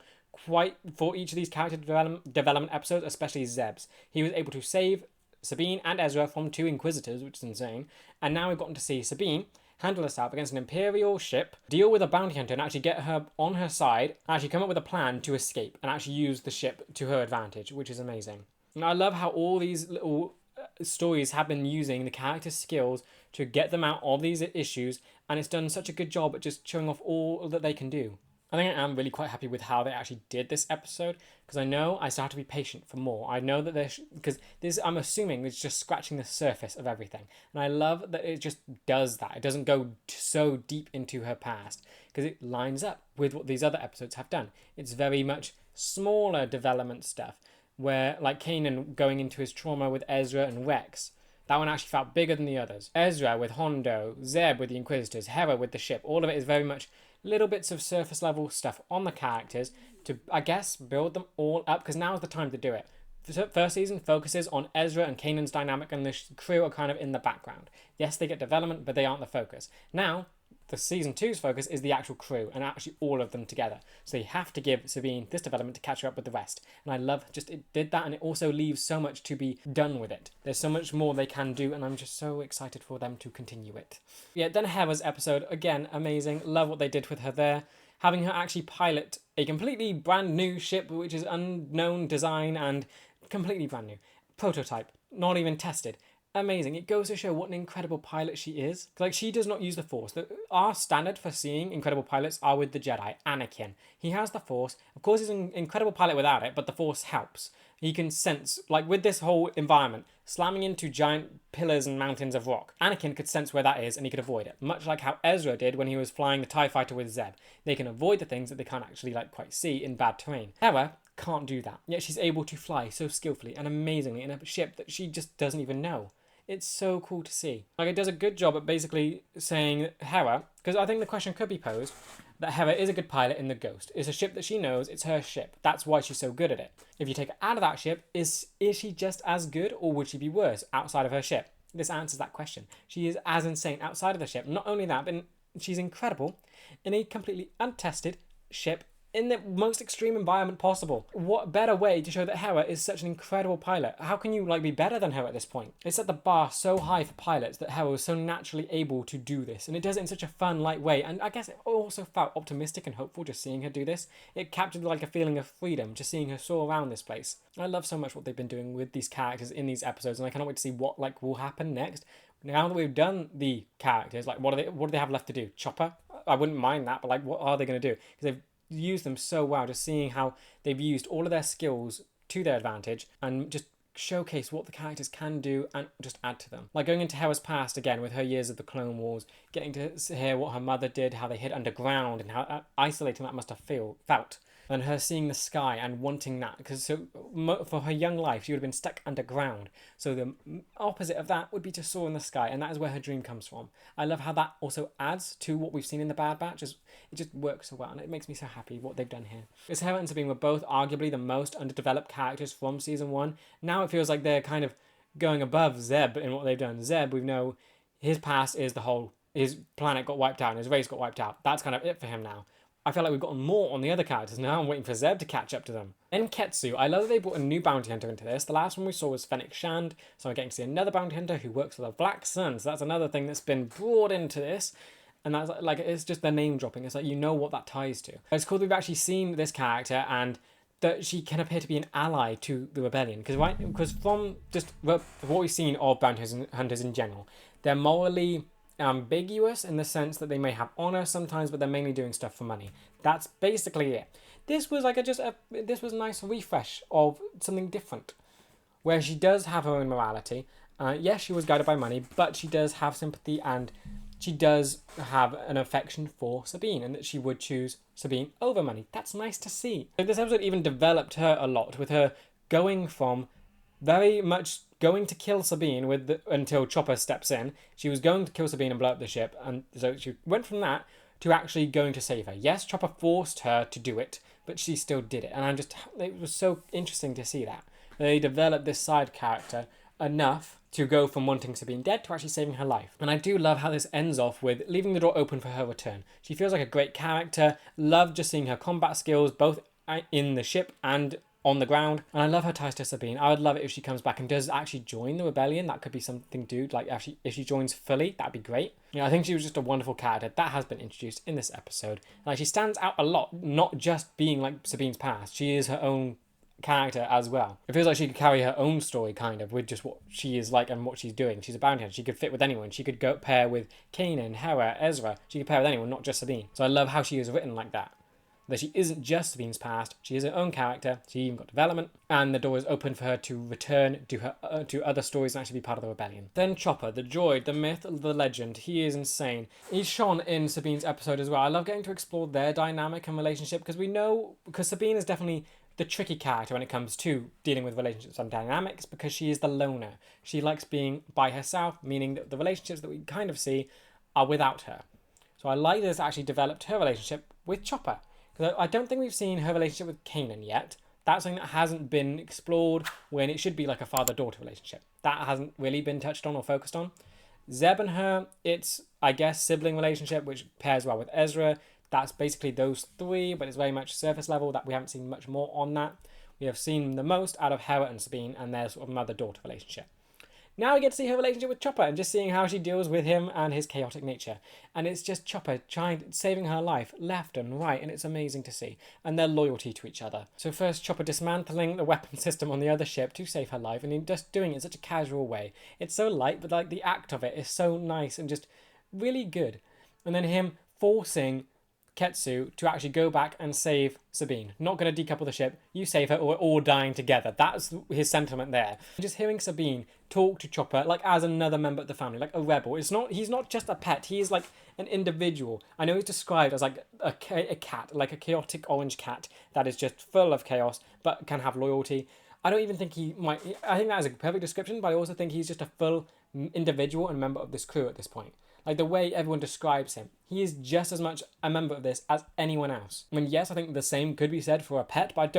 each of these character development episodes, especially Zeb's. He was able to save Sabine and Ezra from 2 Inquisitors, which is insane. And now we've gotten to see Sabine handle herself against an Imperial ship, deal with a bounty hunter and actually get her on her side, actually come up with a plan to escape and actually use the ship to her advantage, which is amazing. And I love how all these little stories have been using the character skills to get them out of these issues, and it's done such a good job at just showing off all that they can do. I think I am really quite happy with how they actually did this episode, because I know I still have to be patient for more. I know that because this, I'm assuming, it's just scratching the surface of everything. And I love that it just does that. It doesn't go so deep into her past, because it lines up with what these other episodes have done. It's very much smaller development stuff, where like Kanan going into his trauma with Ezra and Rex. That one actually felt bigger than the others. Ezra with Hondo, Zeb with the Inquisitors, Hera with the ship. All of it is very much little bits of surface level stuff on the characters to, I guess, build them all up, because now is the time to do it. The first season focuses on Ezra and Kanan's dynamic, and the crew are kind of in the background. Yes, they get development, but they aren't the focus. Now, the season 2's focus is the actual crew, and actually all of them together. So you have to give Sabine this development to catch her up with the rest. And I love just it did that, and it also leaves so much to be done with it. There's so much more they can do, and I'm just so excited for them to continue it. Yeah, then Hera's episode, again, amazing. Love what they did with her there. Having her actually pilot a completely brand new ship, which is unknown design and completely brand new. Prototype, not even tested. Amazing. It goes to show what an incredible pilot she is. Like, she does not use the Force. Our standard for seeing incredible pilots are with the Jedi. Anakin. He has the Force. Of course, he's an incredible pilot without it, but the Force helps. He can sense, like with this whole environment, slamming into giant pillars and mountains of rock. Anakin could sense where that is, and he could avoid it. Much like how Ezra did when he was flying the TIE Fighter with Zeb. They can avoid the things that they can't actually quite see in bad terrain. Hera can't do that. Yet she's able to fly so skillfully and amazingly in a ship that she just doesn't even know. It's so cool to see. Like, it does a good job at basically saying Hera, because I think the question could be posed, that Hera is a good pilot in the Ghost. It's a ship that she knows, it's her ship. That's why she's so good at it. If you take her out of that ship, is she just as good, or would she be worse outside of her ship? This answers that question. She is as insane outside of the ship. Not only that, but she's incredible in a completely untested ship in the most extreme environment possible. What better way to show that Hera is such an incredible pilot? How can you be better than her at this point? It set the bar so high for pilots that Hera was so naturally able to do this, and it does it in such a fun, light way. And I guess it also felt optimistic and hopeful just seeing her do this. It captured a feeling of freedom just seeing her soar around this place. I love so much what they've been doing with these characters in these episodes, and I cannot wait to see what will happen next. Now that we've done the characters, what do they have left to do? Chopper? I wouldn't mind that, but what are they going to do? Because they've used them so well, just seeing how they've used all of their skills to their advantage and just showcase what the characters can do and just add to them. Like going into Hera's past again with her years of the Clone Wars, getting to hear what her mother did, how they hid underground and how isolating that must have felt. And her seeing the sky and wanting that, because for her young life she would have been stuck underground, so the opposite of that would be to soar in the sky, and that is where her dream comes from. I love how that also adds to what we've seen in the Bad Batch. It just works so well, and it makes me so happy what they've done here. Because Hera and Sabine were both arguably the most underdeveloped characters from season 1. Now it feels like they're kind of going above Zeb in what they've done. Zeb, we know his past is his planet got wiped out and his race got wiped out. That's kind of it for him now. I feel like we've gotten more on the other characters. Now I'm waiting for Zeb to catch up to them. In Ketsu, I love that they brought a new bounty hunter into this. The last one we saw was Fennec Shand, so I'm getting to see another bounty hunter who works for the Black Sun. So that's another thing that's been brought into this. And that's it's just the name dropping. It's you know what that ties to. It's cool that we've actually seen this character and that she can appear to be an ally to the rebellion. Because from just what we've seen of bounty hunters in general, they're morally ambiguous in the sense that they may have honor sometimes, but they're mainly doing stuff for money. That's basically it. This was this was a nice refresh of something different, where she does have her own morality. Yes, she was guided by money, but she does have sympathy and she does have an affection for Sabine, and that she would choose Sabine over money. That's nice to see. This episode even developed her a lot, with her going from very much going to kill Sabine until Chopper steps in. She was going to kill Sabine and blow up the ship, and so she went from that to actually going to save her. Yes, Chopper forced her to do it, but she still did it, and it was so interesting to see that. They developed this side character enough to go from wanting Sabine dead to actually saving her life. And I do love how this ends off with leaving the door open for her return. She feels like a great character. Love just seeing her combat skills, both in the ship and on the ground. And I love her ties to Sabine. I would love it if she comes back and does actually join the rebellion. That could be something, dude. Actually, if she joins fully, that'd be great. I think she was just a wonderful character that has been introduced in this episode. She stands out a lot, not just being like Sabine's past. She is her own character as well. It feels like she could carry her own story kind of with just what she is like and what she's doing. She's a bounty hunter. She could fit with anyone. She could go pair with Kanan, Hera, Ezra. She could pair with anyone, not just Sabine. So I love how she is written like that. That she isn't just Sabine's past, she is her own character, she even got development, and the door is open for her to return to other stories and actually be part of the rebellion. Then Chopper, the droid, the myth, the legend, he is insane. He's shone in Sabine's episode as well. I love getting to explore their dynamic and relationship, because Sabine is definitely the tricky character when it comes to dealing with relationships and dynamics, because she is the loner. She likes being by herself, meaning that the relationships that we kind of see are without her. So I like that it's actually developed her relationship with Chopper, because I don't think we've seen her relationship with Kanan yet. That's something that hasn't been explored when it should be like a father-daughter relationship. That hasn't really been touched on or focused on. Zeb and her, it's, I guess, sibling relationship, which pairs well with Ezra. That's basically those three, but it's very much surface level, that we haven't seen much more on that. We have seen the most out of Hera and Sabine and their sort of mother-daughter relationship. Now we get to see her relationship with Chopper and just seeing how she deals with him and his chaotic nature. And it's just Chopper saving her life left and right, and it's amazing to see. And their loyalty to each other. So first, Chopper dismantling the weapon system on the other ship to save her life, and just doing it in such a casual way. It's so light, but like the act of it is so nice and just really good. And then him forcing Ketsu to actually go back and save Sabine. Not going to decouple the ship. You save her or we're all dying together. That's his sentiment there. Just hearing Sabine talk to Chopper like as another member of the family, like a rebel. He's not just a pet. He's like an individual. I know he's described as like a cat, like a chaotic orange cat that is just full of chaos but can have loyalty. I don't even think he might... I think that is a perfect description, but I also think he's just a full individual and member of this crew at this point. Like the way everyone describes him, he is just as much a member of this as anyone else. I mean, yes, I think the same could be said for a pet, but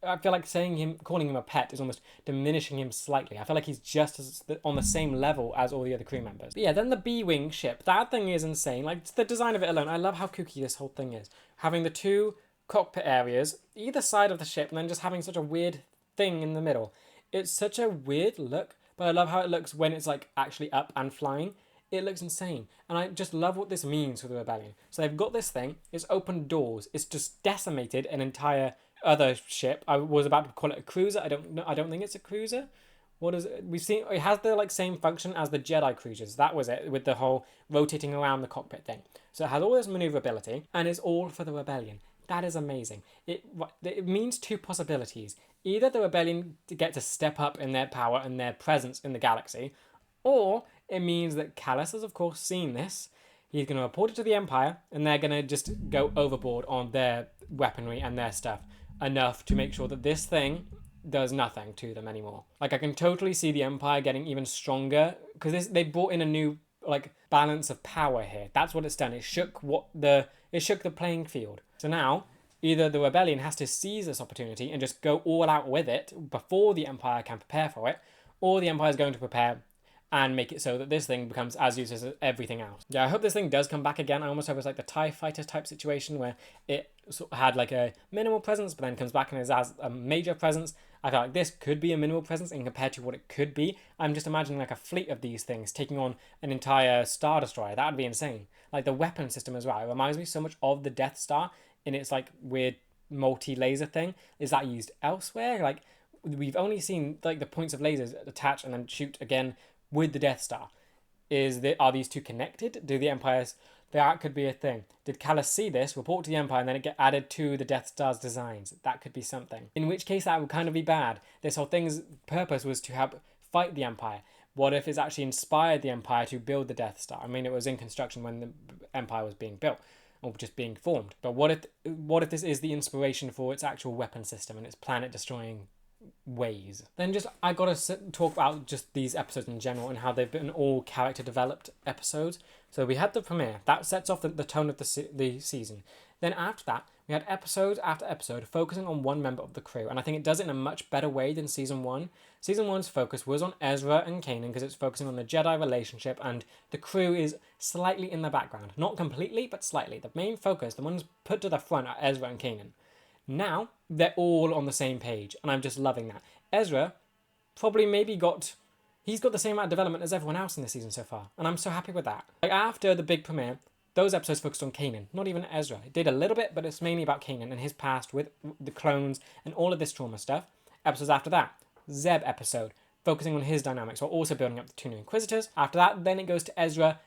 I feel like calling him a pet is almost diminishing him slightly. I feel like he's just on the same level as all the other crew members. But yeah, then the B-Wing ship, that thing is insane. Like the design of it alone, I love how kooky this whole thing is. Having the two cockpit areas, either side of the ship, and then just having such a weird thing in the middle. It's such a weird look, but I love how it looks when it's like actually up and flying. It looks insane, and I just love what this means for the rebellion. So they've got this thing, it's opened doors, it's just decimated an entire other ship. I was about to call it a cruiser. I don't think it's a cruiser. What is it? We've seen it has the like same function as the Jedi cruisers. That was it, with the whole rotating around the cockpit thing. So it has all this maneuverability, and it's all for the rebellion. That is amazing. It means two possibilities. Either the rebellion get to step up in their power and their presence in the galaxy, or it means that Callus has, of course, seen this. He's going to report it to the Empire, and they're going to just go overboard on their weaponry and their stuff enough to make sure that this thing does nothing to them anymore. Like, I can totally see the Empire getting even stronger, because they brought in a new, like, balance of power here. That's what it's done. It shook the playing field. So now, either the rebellion has to seize this opportunity and just go all out with it before the Empire can prepare for it, or the Empire is going to prepare and make it so that this thing becomes as useless as everything else. Yeah, I hope this thing does come back again. I almost hope it's like the TIE Fighter type situation where it sort of had like a minimal presence, but then comes back and is as a major presence. I feel like this could be a minimal presence in compared to what it could be. I'm just imagining like a fleet of these things taking on an entire Star Destroyer. That would be insane. Like the weapon system as well. It reminds me so much of the Death Star in its like weird multi-laser thing. Is that used elsewhere? Like we've only seen like the points of lasers attach and then shoot again with the Death Star. Are these two connected? Do the Empires... That could be a thing. Did Callus see this, report to the Empire, and then it get added to the Death Star's designs? That could be something. In which case, that would kind of be bad. This whole thing's purpose was to help fight the Empire. What if it's actually inspired the Empire to build the Death Star? I mean, it was in construction when the Empire was being built, or just being formed. But what if this is the inspiration for its actual weapon system and its planet-destroying ways? Then I gotta talk about just these episodes in general and how they've been all character developed episodes. So we had the premiere that sets off the tone of the season. Then after that we had episode after episode focusing on one member of the crew, and I think it does it in a much better way than season 1. Season 1's focus was on Ezra and Kanan because it's focusing on the Jedi relationship, and the crew is slightly in the background, not completely but slightly. The main focus, the ones put to the front, are Ezra and Kanan. Now, they're all on the same page, and I'm just loving that. Ezra probably he's got the same amount of development as everyone else in this season so far, and I'm so happy with that. Like, after the big premiere, those episodes focused on Kanan, not even Ezra. It did a little bit, but it's mainly about Kanan and his past with the clones and all of this trauma stuff. Episodes after that, Zeb episode, focusing on his dynamics while also building up the 2 new Inquisitors. After that, then it goes to Ezra,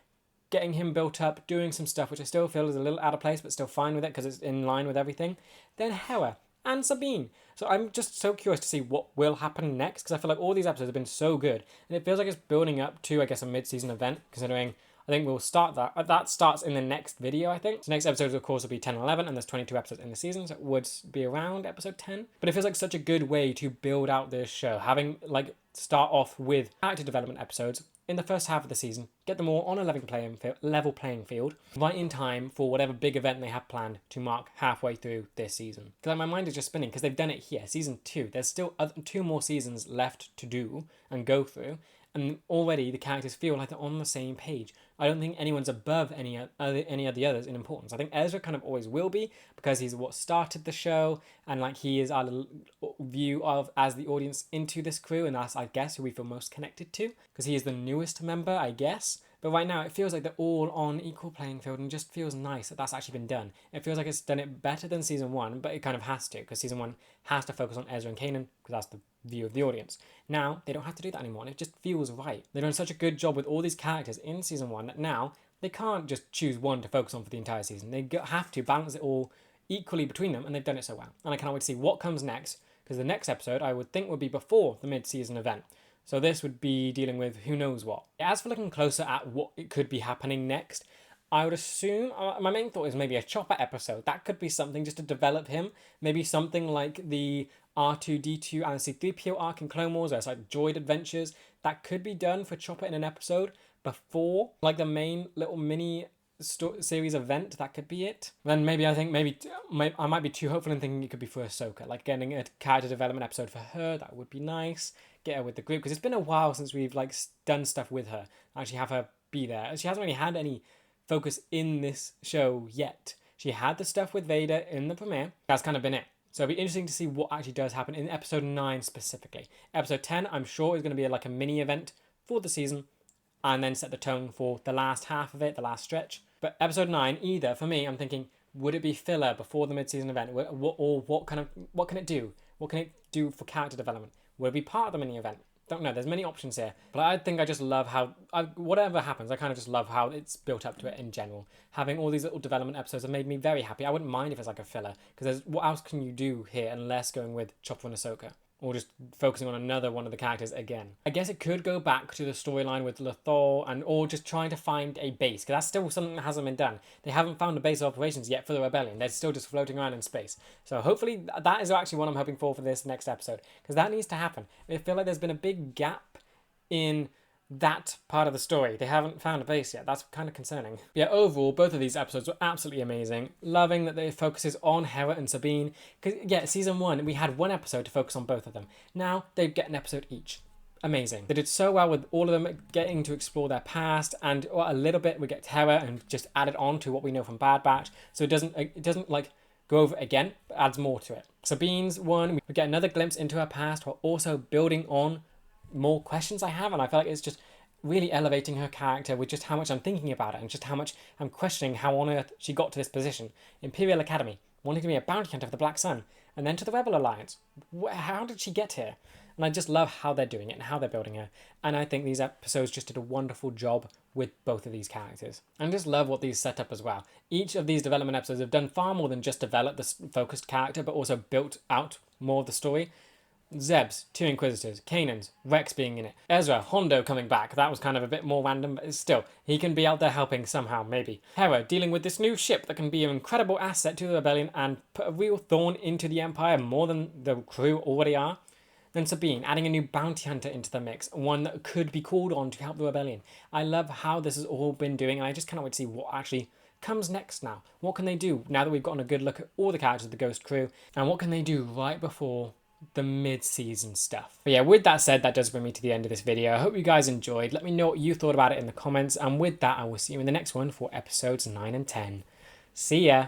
getting him built up, doing some stuff which I still feel is a little out of place, but still fine with it because it's in line with everything. Then Hera and Sabine. So I'm just so curious to see what will happen next, because I feel like all these episodes have been so good, and it feels like it's building up to, I guess, a mid-season event, considering I think we'll start that. That starts in the next video, I think. So next episodes, of course, will be 10 and 11, and there's 22 episodes in the season, so it would be around episode 10. But it feels like such a good way to build out this show, having, like, start off with character development episodes in the first half of the season, get them all on a level playing field, right in time for whatever big event they have planned to mark halfway through this season. Because like, my mind is just spinning, because they've done it here, season 2. There's still 2 more seasons left to do and go through, and already the characters feel like they're on the same page. I don't think anyone's above any of the others in importance. I think Ezra kind of always will be, because he's what started the show, and like he is our little view of, as the audience, into this crew, and that's, I guess, who we feel most connected to, because he is the newest member, I guess. But right now, it feels like they're all on equal playing field, and it just feels nice that that's actually been done. It feels like it's done it better than season 1, but it kind of has to, because season 1 has to focus on Ezra and Kanan, because that's the view of the audience. Now, they don't have to do that anymore, and it just feels right. They've done such a good job with all these characters in season 1 that now they can't just choose one to focus on for the entire season. They have to balance it all equally between them, and they've done it so well. And I can't wait to see what comes next, because the next episode I would think would be before the mid-season event. So this would be dealing with who knows what. As for looking closer at what it could be happening next, I would assume, my main thought is maybe a Chopper episode. That could be something just to develop him. Maybe something like the R2-D2 and C-3PO arc in Clone Wars, where it's like droid adventures. That could be done for Chopper in an episode before like the main little mini series event. That could be it. Then maybe I might be too hopeful in thinking it could be for Ahsoka, like getting a character development episode for her. That would be nice. Get her with the group, because it's been a while since we've like done stuff with her. Actually have her be there. She hasn't really had any focus in this show yet. She had the stuff with Vader in the premiere. That's kind of been it. So it'll be interesting to see what actually does happen in episode 9 specifically. Episode 10, I'm sure, is going to be like a mini event for the season, and then set the tone for the last half of it, the last stretch. But episode 9, either, for me, I'm thinking, would it be filler before the mid-season event? Or what can it do? What can it do for character development? Will it be part of the mini event? Don't know. There's many options here. But I think I just love how, whatever happens, I kind of just love how it's built up to it in general. Having all these little development episodes have made me very happy. I wouldn't mind if it's like a filler, because what else can you do here unless going with Chopper and Ahsoka? Or just focusing on another one of the characters again. I guess it could go back to the storyline with Lothal, or just trying to find a base, because that's still something that hasn't been done. They haven't found a base of operations yet for the rebellion. They're still just floating around in space. So hopefully that is actually what I'm hoping for this next episode, because that needs to happen. I feel like there's been a big gap in that part of the story. They haven't found a base yet. That's kind of concerning. But yeah, overall, both of these episodes were absolutely amazing. Loving that it focuses on Hera and Sabine. Because yeah, season 1, we had 1 episode to focus on both of them. Now they get an episode each. Amazing. They did so well with all of them getting to explore their past, and a little bit we get Hera and just add it on to what we know from Bad Batch. So it doesn't like go over it again, but adds more to it. Sabine's one, we get another glimpse into her past while also building on more questions I have, and I feel like it's just really elevating her character with just how much I'm thinking about it and just how much I'm questioning how on earth she got to this position. Imperial Academy, wanting to be a bounty hunter for the Black Sun, and then to the Rebel Alliance. How did she get here? And I just love how they're doing it and how they're building her. And I think these episodes just did a wonderful job with both of these characters. And I just love what these set up as well. Each of these development episodes have done far more than just develop this focused character, but also built out more of the story. Zeb's, 2 Inquisitors, Kanan's, Rex being in it, Ezra, Hondo coming back. That was kind of a bit more random, but still, he can be out there helping somehow, maybe. Hera dealing with this new ship that can be an incredible asset to the rebellion and put a real thorn into the Empire more than the crew already are. Then Sabine, adding a new bounty hunter into the mix, one that could be called on to help the rebellion. I love how this has all been doing, and I just cannot wait to see what actually comes next now. What can they do now that we've gotten a good look at all the characters of the Ghost crew, and what can they do right before the mid-season stuff? But yeah, with that said, that does bring me to the end of this video. I hope you guys enjoyed. Let me know what you thought about it in the comments, and with that, I will see you in the next one for episodes 9 and 10. See ya!